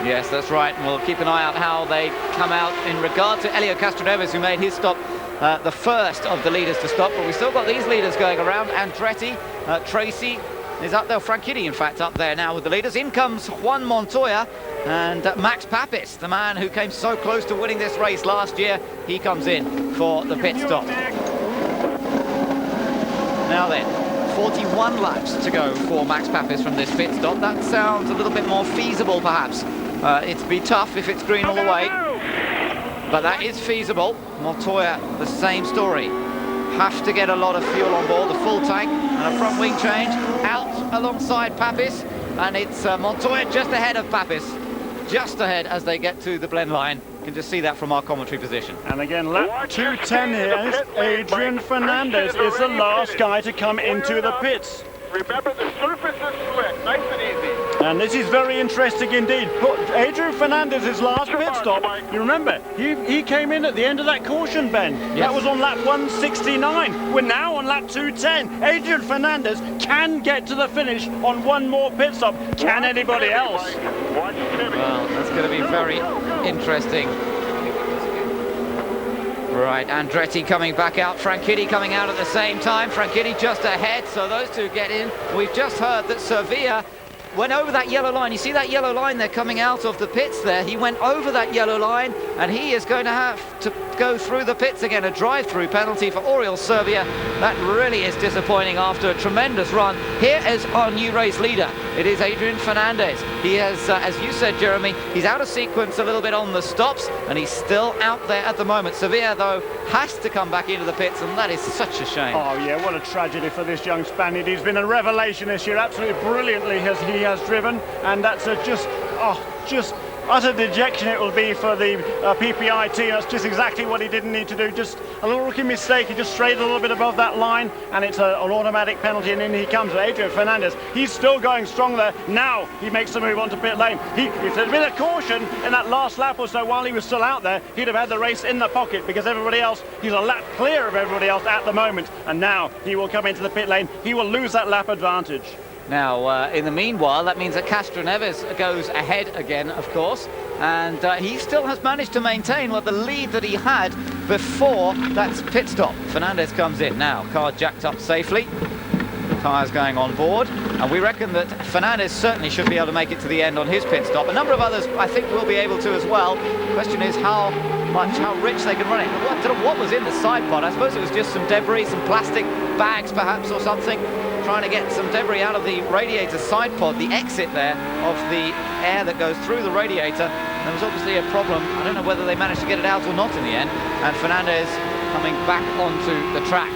A: Yes, that's right, and we'll keep an eye out how they come out in regard to Helio Castroneves, who made his stop the first of the leaders to stop, but we've still got these leaders going around. Andretti, Tracy, is up there. Franchitti, in fact, up there now with the leaders. In comes Juan Montoya and Max Papis, the man who came so close to winning this race last year. He comes in for the pit stop. Now then, 41 laps to go for Max Papis from this pit stop. That sounds a little bit more feasible, perhaps. It'd be tough if it's green all the way, but that is feasible. Montoya, the same story. Have to get a lot of fuel on board, the full tank and a front wing change. Out alongside Papis, and it's Montoya just ahead of Papis. Just ahead as they get to the blend line. You can just see that from our commentary position.
B: And again, lap 210 here. Adrian Fernandez is the last guy to come into the pits.
E: Remember, the surface is slick, nice and easy.
B: And this is very interesting indeed. Adrian Fernandez's last pit stop, you remember, he came in at the end of that caution, Ben.
A: Yes.
B: That was on lap 169. We're now on lap 210. Adrian Fernandez can get to the finish on one more pit stop. Can anybody else?
A: Well, that's going to be very interesting. Right, Andretti coming back out, Franchitti coming out at the same time. Franchitti just ahead, so those two get in. We've just heard that Sevilla went over that yellow line. You see that yellow line there coming out of the pits there? He went over that yellow line, and he is going to have to go through the pits again. A drive-through penalty for Oriol Servia. That really is disappointing after a tremendous run. Here is our new race leader. It is Adrian Fernandez. He has, as you said, Jeremy, he's out of sequence a little bit on the stops, and he's still out there at the moment. Sevilla, though, has to come back into the pits, and that is such a shame.
B: Oh, yeah, what a tragedy for this young Spaniard. He's been a revelation this year, absolutely brilliantly as he has driven, and that's just utter dejection it will be for the PPI team. That's just exactly what he didn't need to do. Just a little rookie mistake. He just strayed a little bit above that line, and it's an automatic penalty, and in he comes. Adrian Fernandez, he's still going strong there. Now he makes the move onto pit lane. If there'd been a caution in that last lap or so while he was still out there, he'd have had the race in the pocket, because everybody else, he's a lap clear of everybody else at the moment, and now he will come into the pit lane. He will lose that lap advantage.
A: Now, in the meanwhile, that means that Castroneves goes ahead again, of course, and he still has managed to maintain the lead that he had before that pit stop. Fernandez comes in now, car jacked up safely, tyres going on board, and we reckon that Fernandez certainly should be able to make it to the end on his pit stop. A number of others, I think, will be able to as well. The question is how rich they can run it. What was in the side pod? I suppose it was just some debris, some plastic bags perhaps or something, trying to get some debris out of the radiator side pod, the exit there of the air that goes through the radiator. There was obviously a problem. I don't know whether they managed to get it out or not in the end, and Fernandez coming back onto the track.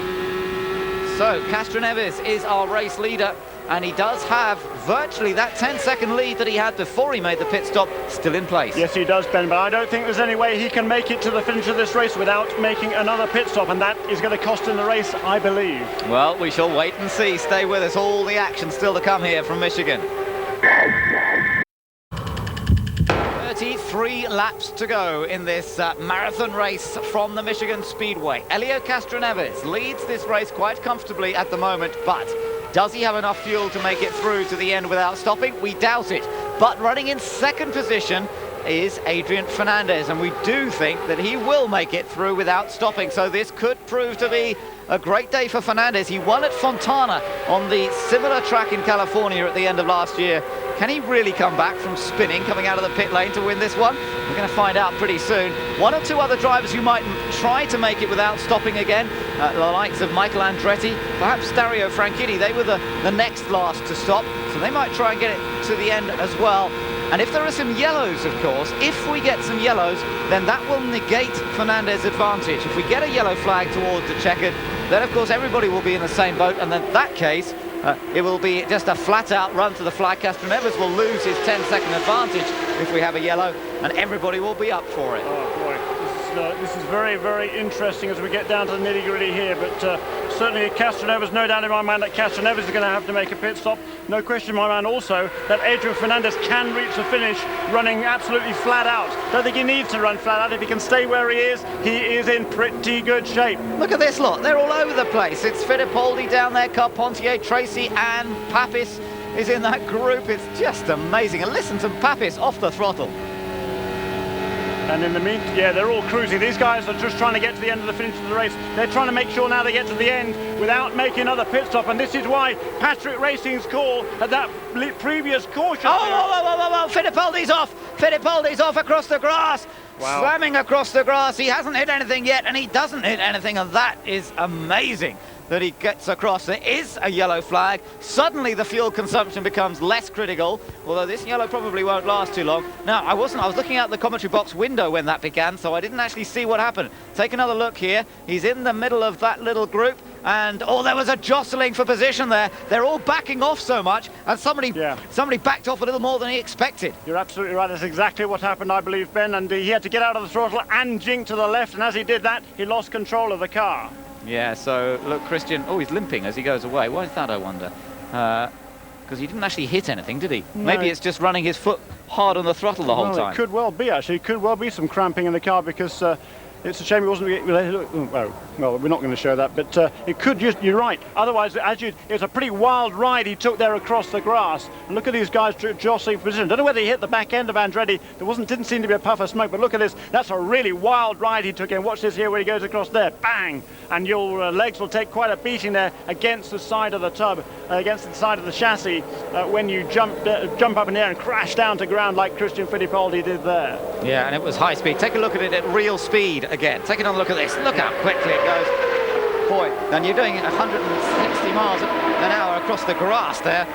A: So Castroneves is our race leader, and he does have virtually that 10-second lead that he had before he made the pit stop still in place.
B: Yes, he does, Ben, but I don't think there's any way he can make it to the finish of this race without making another pit stop, and that is going to cost him the race, I believe.
A: Well, we shall wait and see. Stay with us. All the action still to come here from Michigan. 33 laps to go in this marathon race from the Michigan Speedway. Elio Castroneves leads this race quite comfortably at the moment, but does he have enough fuel to make it through to the end without stopping? We doubt it. But running in second position is Adrian Fernandez, and we do think that he will make it through without stopping. So this could prove to be a great day for Fernandez. He won at Fontana on the similar track in California at the end of last year. Can he really come back from spinning, coming out of the pit lane to win this one? We're going to find out pretty soon. One or two other drivers who might try to make it without stopping again, the likes of Michael Andretti, perhaps Dario Franchitti. They were the next last to stop, so they might try and get it to the end as well. And if there are some yellows, of course, if we get some yellows, then that will negate Fernandez's advantage. If we get a yellow flag towards the checkered, then of course everybody will be in the same boat, and then in that case it will be just a flat-out run to the flag. Castroneves will lose his 10-second advantage if we have a yellow, and everybody will be up for it.
B: Oh boy, this is very, very interesting as we get down to the nitty-gritty here, but certainly Castroneves, no doubt in my mind that Castroneves is going to have to make a pit stop. No question in my mind also that Adrian Fernandez can reach the finish running absolutely flat out. Don't think he needs to run flat out. If he can stay where he is in pretty good shape.
A: Look at this lot, they're all over the place. It's Fittipaldi down there, Carpentier, Tracy, and Papis is in that group. It's just amazing. And listen to Papis off the throttle.
B: And in the meantime, yeah, they're all cruising. These guys are just trying to get to the end of the finish of the race. They're trying to make sure now they get to the end
C: without making another pit stop, and this is why Patrick Racing's call at that previous caution.
A: Oh, Fittipaldi's off. Fittipaldi's off across the grass.
C: Wow.
A: Slamming across the grass. He hasn't hit anything yet, and he doesn't hit anything, and that is amazing that he gets across. There is a yellow flag. Suddenly the fuel consumption becomes less critical, although this yellow probably won't last too long. Now, I was looking out the commentary box window when that began, so I didn't actually see what happened. Take another look here. He's in the middle of that little group, and oh, there was a jostling for position there. They're all backing off so much, and somebody backed off a little more than he expected.
C: You're absolutely right. That's exactly what happened, I believe, Ben, and he had to get out of the throttle and jink to the left, and as he did that, he lost control of the car.
A: Yeah, so look, Christian, oh, he's limping as he goes away. Why is that, I wonder? Because he didn't actually hit anything, did he?
C: No.
A: Maybe it's just running his foot hard on the throttle the whole time.
C: It could well be, actually. It could well be some cramping in the car, because it's a shame he wasn't. Well, we're not going to show that, but it could just. You're right. Otherwise, it's a pretty wild ride he took there across the grass. And look at these guys jostling for position. Don't know whether he hit the back end of Andretti. Didn't seem to be a puff of smoke. But look at this. That's a really wild ride he took in. Watch this here where he goes across there. Bang! And your legs will take quite a beating there against the side of the tub, against the side of the chassis when you jump up in the air and crash down to ground like Christian Fittipaldi did there.
A: Yeah, and it was high speed. Take a look at it at real speed again. Take another look at this. Look how quickly it goes. Boy, and you're doing 160 miles an hour across the grass there.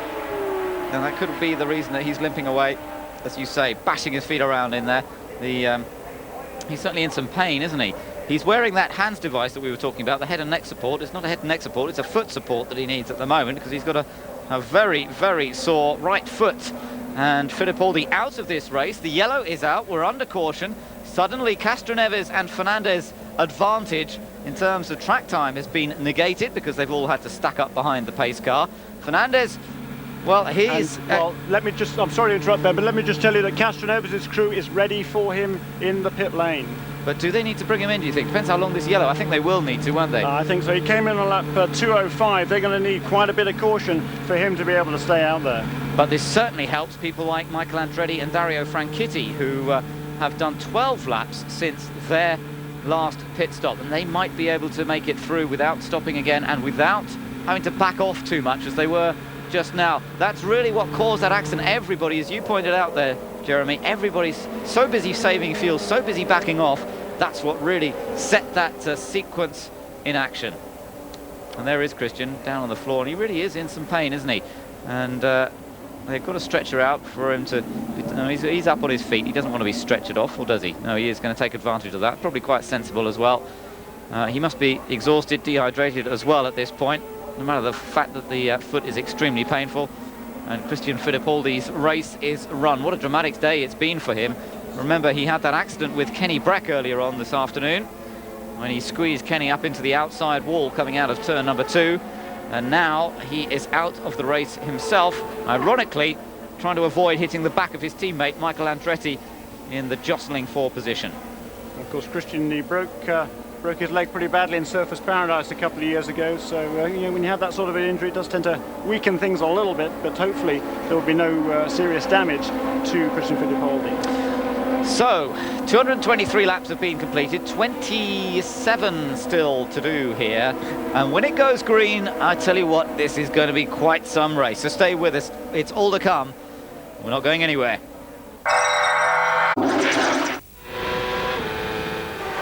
A: And that could be the reason that he's limping away, as you say, bashing his feet around in there. He's certainly in some pain, isn't he? He's wearing that hands device that we were talking about, the head and neck support. It's not a head and neck support, it's a foot support that he needs at the moment, because he's got a very, very sore right foot. And Fittipaldi out of this race. The yellow is out. We're under caution. Suddenly, Castroneves and Fernandez advantage in terms of track time has been negated because they've all had to stack up behind the pace car. Fernandez, well, I'm sorry to interrupt, Ben, but let me just tell you that Castroneves' crew is ready for him in the pit lane. But do they need to bring him in, do you think? Depends how long this yellow. I think they will need to, won't they?
C: I think so. He came in on lap 205. They're going to need quite a bit of caution for him to be able to stay out there.
A: But this certainly helps people like Michael Andretti and Dario Franchitti, who have done 12 laps since their last pit stop, and they might be able to make it through without stopping again and without having to back off too much as they were just now. That's really what caused that accident. Everybody, as you pointed out there, Jeremy, everybody's so busy saving fuel, so busy backing off. That's what really set that sequence in action. And there is Christian down on the floor, and he really is in some pain, isn't he? And they've got a stretcher out for him to... No, he's up on his feet. He doesn't want to be stretchered off, or does he? No, he is going to take advantage of that. Probably quite sensible as well. He must be exhausted, dehydrated as well at this point, no matter the fact that the foot is extremely painful. And Christian Fittipaldi's race is run. What a dramatic day it's been for him. Remember, he had that accident with Kenny Breck earlier on this afternoon when he squeezed Kenny up into the outside wall coming out of turn number 2. And now he is out of the race himself, ironically trying to avoid hitting the back of his teammate Michael Andretti in the jostling for position.
C: Of course, Christian, he broke his leg pretty badly in Surfers Paradise a couple of years ago, so you know, when you have that sort of an injury, it does tend to weaken things a little bit, but hopefully there will be no serious damage to Christian Fittipaldi.
A: So, 223 laps have been completed, 27 still to do here, and when it goes green, I tell you what, this is going to be quite some race, so stay with us, it's all to come, we're not going anywhere.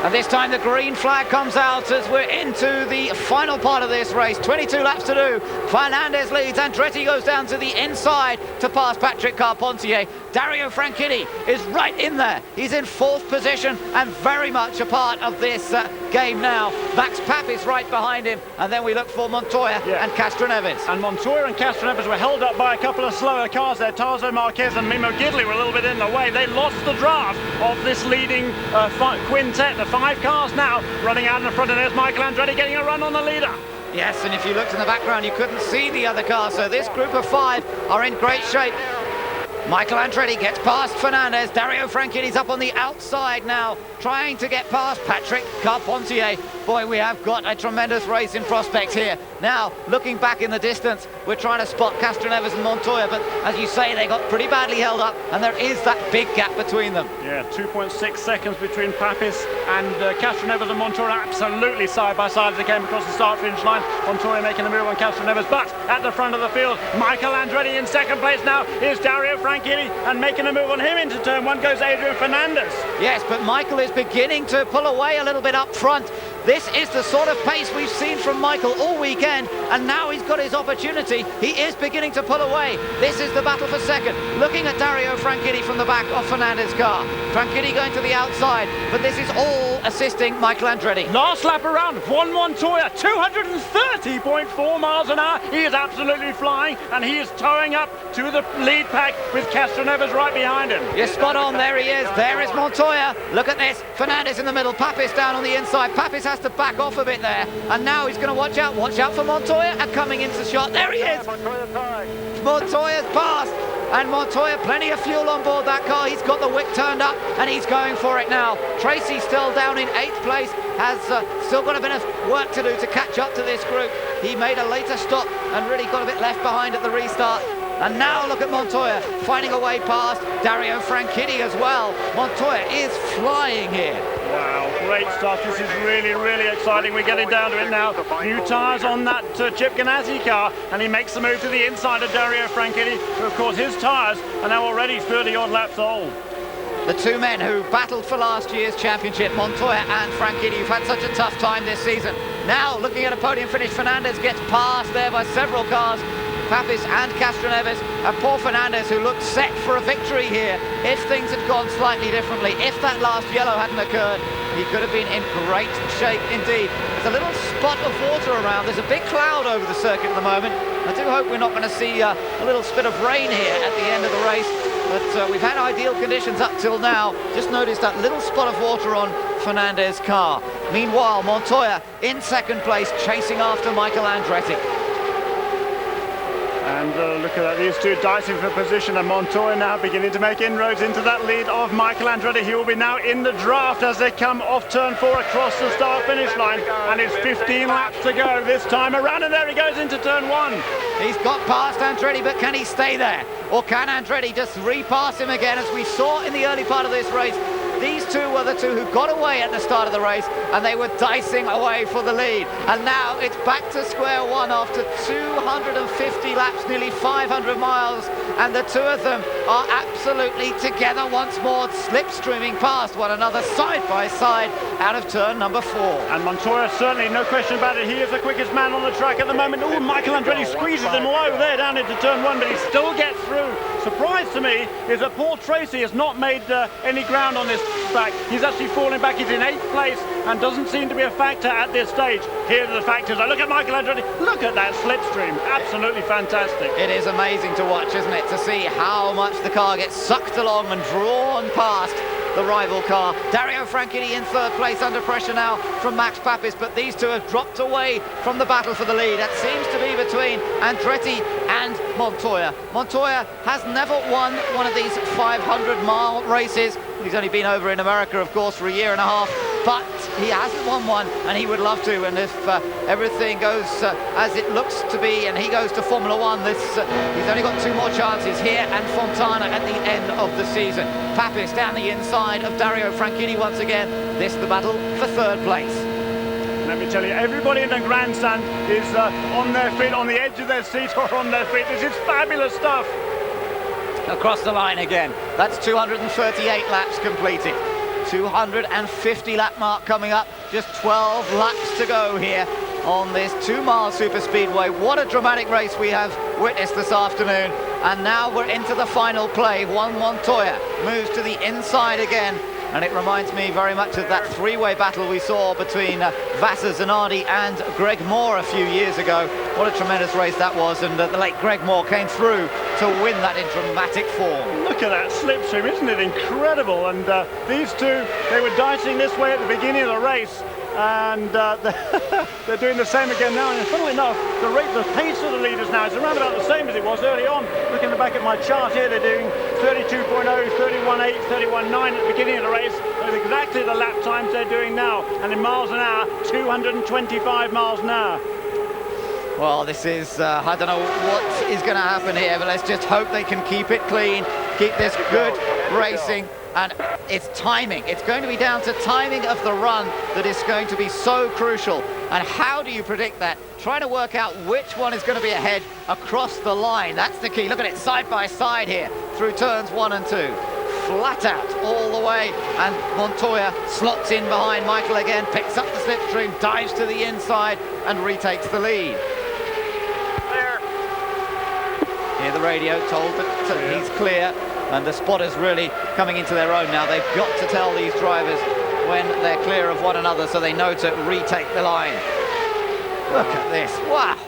A: And this time the green flag comes out as we're into the final part of this race. 22 laps to do. Fernandez leads. Andretti goes down to the inside to pass Patrick Carpentier. Dario Franchitti is right in there. He's in 4th position and very much a part of this game now. Max Papp is right behind him. And then we look for Montoya and Castroneves.
C: And Montoya and Castroneves were held up by a couple of slower cars there. Tarzo Marquez and Mimo Gidley were a little bit in the way. They lost the draft of this leading quintet. The 5 cars now running out in the front, and there's Michael Andretti getting a run on the leader.
A: Yes, and if you looked in the background, you couldn't see the other cars, so this group of 5 are in great shape. Michael Andretti gets past Fernandez. Dario Franchitti's up on the outside now, trying to get past Patrick Carpentier. Boy, we have got a tremendous race in prospect here. Now, looking back in the distance, we're trying to spot Castroneves and Montoya, but as you say, they got pretty badly held up, and there is that big gap between them.
C: Yeah, 2.6 seconds between Papis and Castroneves and Montoya, absolutely side by side as they came across the start-finish line. Montoya making the move on Castroneves, but at the front of the field, Michael Andretti in second place now. Here's Dario Franchitti, and making a move on him into turn one goes Adrian Fernandez.
A: Yes, but Michael is beginning to pull away a little bit up front. This is the sort of pace we've seen from Michael all weekend, and now he's got his opportunity. He is beginning to pull away. This is the battle for second. Looking at Dario Franchitti from the back of Fernandez's car. Franchitti going to the outside, but this is all assisting Michael Andretti.
C: Last lap around, Juan Montoya, 230.4 miles an hour. He is absolutely flying, and he is towing up to the lead pack with Castroneves right behind him.
A: You're spot on, there he is. There is Montoya. Look at this. Fernandez in the middle, Papis down on the inside. Papis has to back off a bit there, and now he's going to watch out for Montoya, and coming into the shot, there he is. Montoya's passed, and Montoya, plenty of fuel on board that car. He's got the wick turned up, and he's going for it now. Tracy still down in 8th place, has still got a bit of work to do to catch up to this group. He made a later stop and really got a bit left behind at the restart. And now look at Montoya finding a way past Dario Franchitti as well. Montoya is flying here.
C: Wow, great stuff. This is really, really exciting. We're getting down to it now. New tyres on that Chip Ganassi car, and he makes the move to the inside of Dario Franchitti, who, of course, his tyres are now already 30-odd laps old.
A: The two men who battled for last year's championship, Montoya and Franchitti, who've had such a tough time this season. Now, looking at a podium finish, Fernandez gets passed there by several cars. Papis and Castroneves, and poor Fernandez, who looked set for a victory here if things had gone slightly differently. If that last yellow hadn't occurred, he could have been in great shape indeed. There's a little spot of water around. There's a big cloud over the circuit at the moment. I do hope we're not going to see a little spit of rain here at the end of the race, but we've had ideal conditions up till now. Just noticed that little spot of water on Fernandez's car. Meanwhile, Montoya in second place, chasing after Michael Andretti.
C: And look at that, these two dicing for position, and Montoya now beginning to make inroads into that lead of Michael Andretti. He will be now in the draft as they come off turn 4 across the start-finish line, and it's 15 laps to go this time around, and there he goes into turn 1.
A: He's got past Andretti, but can he stay there? Or can Andretti just repass him again, as we saw in the early part of this race? These two were the two who got away at the start of the race, and they were dicing away for the lead. And now it's back to square one after 250 laps, nearly 500 miles, and the two of them are absolutely together once more, slipstreaming past one another side by side out of turn number 4.
C: And Montoya, certainly, no question about it, he is the quickest man on the track at the moment. Oh, Michael Andretti squeezes him low there down into turn 1, but he still gets through. Surprise to me is that Paul Tracy has not made any ground on this track. He's actually falling back. He's in 8th place and doesn't seem to be a factor at this stage. Here are the factors. Look at Michael Andretti. Look at that slipstream. Absolutely fantastic.
A: It is amazing to watch, isn't it, to see how much the car gets sucked along and drawn past the rival car. Dario Franchitti in 3rd place under pressure now from Max Papis, but these two have dropped away from the battle for the lead. That seems to be between Andretti and Montoya. Montoya has never won one of these 500-mile races. He's only been over in America, of course, for a year and a half, but he hasn't won one, and he would love to. And if everything goes as it looks to be, and he goes to Formula One, he's only got 2 more chances here and Fontana at the end of the season. Papis down the inside of Dario Franchitti once again. This the battle for 3rd place.
C: Let me tell you, everybody in the grandstand is on their feet, on the edge of their seat or on their feet. This is fabulous stuff.
A: Across the line again. That's 238 laps completed. 250 lap mark coming up. Just 12 laps to go here on this 2-mile superspeedway. What a dramatic race we have witnessed this afternoon. And now we're into the final play. Juan Montoya moves to the inside again. And it reminds me very much of that 3-way battle we saw between Vasser Zanardi and Greg Moore a few years ago. What a tremendous race that was, and the late Greg Moore came through to win that in dramatic form.
C: Look at that slipstream, isn't it incredible? And these two, they were dicing this way at the beginning of the race, and they're doing the same again now. And funnily enough, the pace of the leaders now is around about the same as it was early on. Looking back at my chart here, they're doing 32.0, 31.8, 31.9 at the beginning of the race. with exactly the lap times they're doing now, and in miles an hour, 225 miles an hour.
A: Well, this is, I don't know what is going to happen here, but let's just hope they can keep it clean, keep this good racing, and it's timing. It's going to be down to timing of the run that is going to be so crucial. And how do you predict that? Trying to work out which one is going to be ahead across the line. That's the key. Look at it side by side here through turns 1 and 2. Flat out all the way, and Montoya slots in behind Michael again, picks up the slipstream, dives to the inside and retakes the lead. Hear the radio told that he's clear, and the spotters really coming into their own now. They've got to tell these drivers when they're clear of one another so they know to retake the line. Look at this, wow!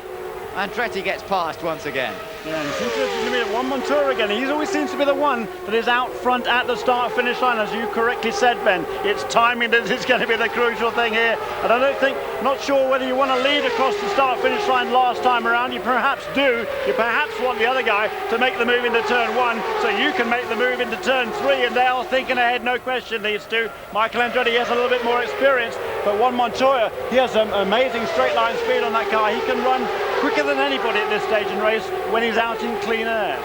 A: Andretti gets past once again.
C: Yeah, and seems to be one Montoya again. He always seems to be the one that is out front at the start-finish line, as you correctly said, Ben. It's timing that is going to be the crucial thing here. And I don't think, not sure whether you want to lead across the start-finish line last time around. You perhaps do. You perhaps want the other guy to make the move into turn 1, so you can make the move into turn 3, and they are thinking ahead, no question, these two. Michael Andretti has a little bit more experience, but one Montoya, he has some amazing straight-line speed on that car. He can run quicker than anybody at this stage in race when he's out in clean air.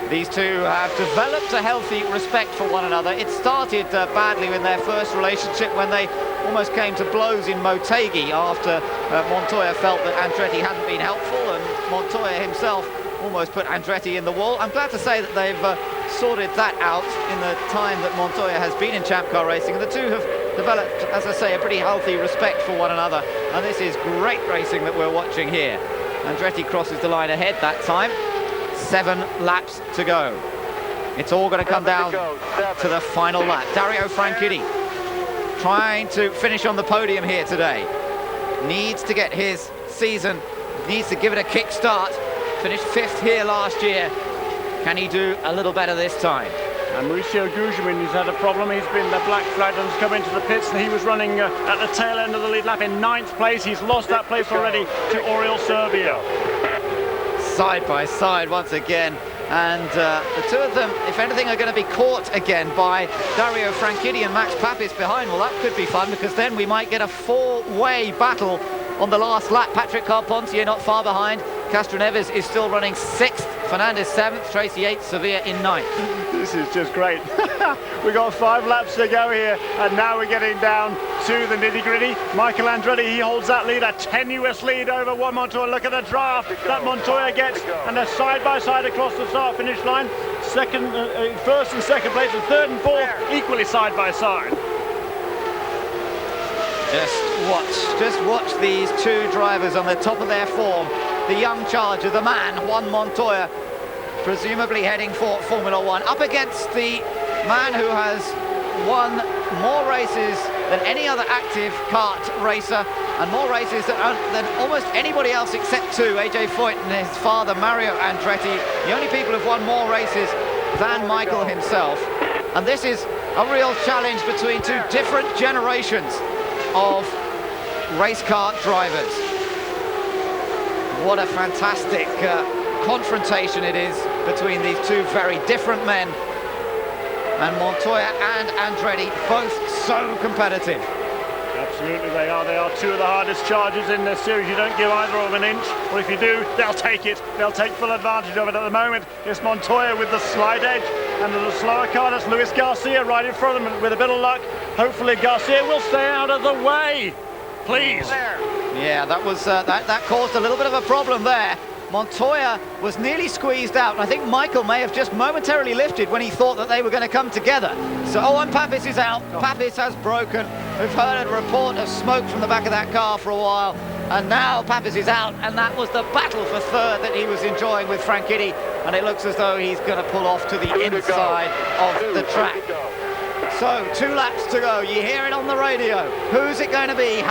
A: These two have developed a healthy respect for one another. It started badly in their first relationship when they almost came to blows in Motegi after Montoya felt that Andretti hadn't been helpful, and Montoya himself almost put Andretti in the wall. I'm glad to say that they've sorted that out in the time that Montoya has been in Champ Car racing, and the two have developed, as I say, a pretty healthy respect for one another, and this is great racing that we're watching here. Andretti crosses the line ahead that time. 7 laps to go. It's all going to come down to the final lap. Dario Franchitti trying to finish on the podium here today. Needs to get his season, needs to give it a kick start. Finished 5th here last year. Can he do a little better this time?
C: And Mauricio Gugelmin, he's had a problem. He's been the black flag and has come into the pits, and he was running at the tail end of the lead lap in 9th place. He's lost that place already to Oriol Serbia.
A: Side by side once again, and the two of them, if anything, are going to be caught again by Dario Franchitti and Max Papis behind. Well, that could be fun, because then we might get a 4-way battle on the last lap. Patrick Carpentier not far behind. Castroneves is still running 6th, Fernandez 7th, Tracy 8th, Sevilla in 9th.
C: This is just great. We've got 5 laps to go here, and now we're getting down to the nitty-gritty. Michael Andretti, he holds that lead, a tenuous lead over one Montoya. Look at the draft that Montoya gets, and they're side-by-side across the start-finish line. First and second place, and 3rd and 4th equally side-by-side.
A: Just watch these two drivers on the top of their form. The young charger, the man, Juan Montoya, presumably heading for Formula 1, up against the man who has won more races than any other active kart racer, and more races than almost anybody else except 2, AJ Foyt and his father Mario Andretti, the only people who've won more races than Michael himself. And this is a real challenge between 2 different generations of race kart drivers. What a fantastic confrontation it is between these 2 very different men. And Montoya and Andretti, both so competitive.
C: Absolutely they are. They are 2 of the hardest chargers in this series. You don't give either of them an inch, or if you do, they'll take it. They'll take full advantage of it. At the moment, it's Montoya with the slight edge, and the slower car, that's Luis Garcia right in front of them. With a bit of luck, hopefully Garcia will stay out of the way. Please.
A: Yeah, that was that caused a little bit of a problem there. Montoya was nearly squeezed out, and I think Michael may have just momentarily lifted when he thought that they were going to come together. So, and Papis is out. Papis has broken. We've heard a report of smoke from the back of that car for a while, and now Papis is out, and that was the battle for 3rd that he was enjoying with Franchitti, and it looks as though he's going to pull off to the inside of the track. So, 2 laps to go. You hear it on the radio. Who's it going to be?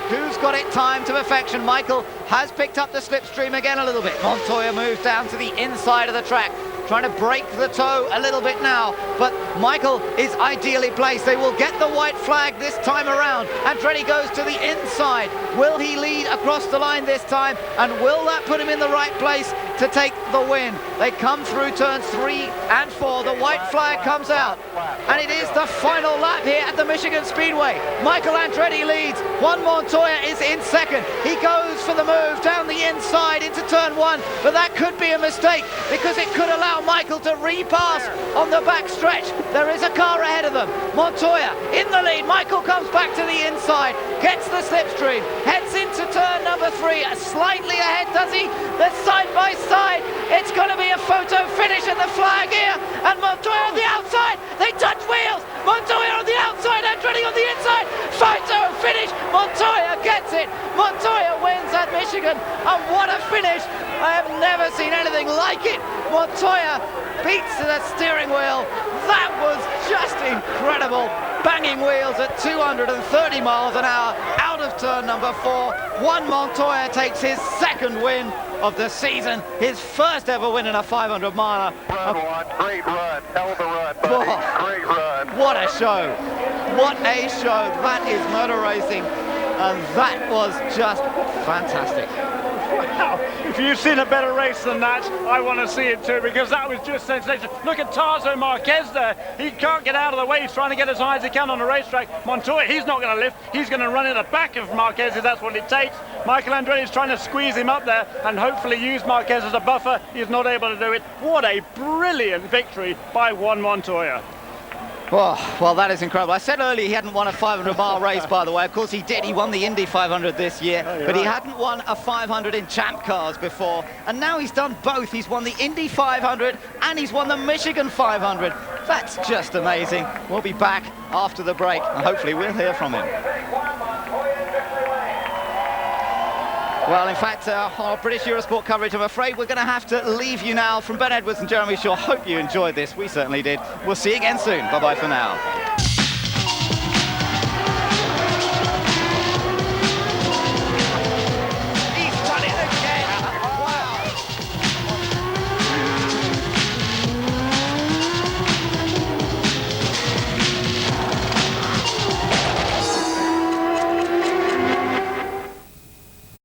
A: Who's got it timed to perfection? Michael has picked up the slipstream again a little bit. Montoya moves down to the inside of the track, trying to break the toe a little bit now, but Michael is ideally placed. They will get the white flag this time around. Andretti goes to the inside. Will he lead across the line this time, and will that put him in the right place to take the win? They come through turns 3 and 4. The white flag comes out, and it is the final lap here at the Michigan Speedway. Michael Andretti leads. Juan Montoya is in second. He goes for the move down the inside into turn 1, but that could be a mistake because it could allow Michael to repass on the back stretch. There is a car ahead of them. Montoya in the lead. Michael comes back to the inside, gets the slipstream, heads into turn number 3. Slightly ahead, does he? They're side by side. It's going to be a photo finish at the flag here, and Montoya on the outside. They touch wheels. Montoya on the outside, Andretti on the inside. Photo finish. Montoya gets it. Montoya wins at Michigan, and what a finish. I have never seen anything like it. Montoya beats the steering wheel. That was just incredible. Banging wheels at 230 miles an hour out of turn number 4. Juan Montoya takes his second win of the season, his first ever win in a 500 miler.
E: Great run, hell of a run, buddy. Great run.
A: What a show. What a show. That is motor racing, and that was just fantastic.
C: Wow, if you've seen a better race than that, I want to see it too, because that was just sensational. Look at Tarso Marquez there. He can't get out of the way. He's trying to get as high as he can on the racetrack. Montoya, he's not going to lift. He's going to run in the back of Marquez if that's what it takes. Michael Andretti is trying to squeeze him up there and hopefully use Marquez as a buffer. He's not able to do it. What a brilliant victory by Juan Montoya.
A: Oh, well, that is incredible. I said earlier he hadn't won a 500-mile race, by the way. Of course, he did. He won the Indy 500 this year, but he hadn't won a 500 in Champ Cars before. And now he's done both. He's won the Indy 500 and he's won the Michigan 500. That's just amazing. We'll be back after the break, and hopefully we'll hear from him. Well, in fact, our British Eurosport coverage, I'm afraid we're going to have to leave you now. From Ben Edwards and Jeremy Shaw, hope you enjoyed this. We certainly did. We'll see you again soon. Bye-bye for now.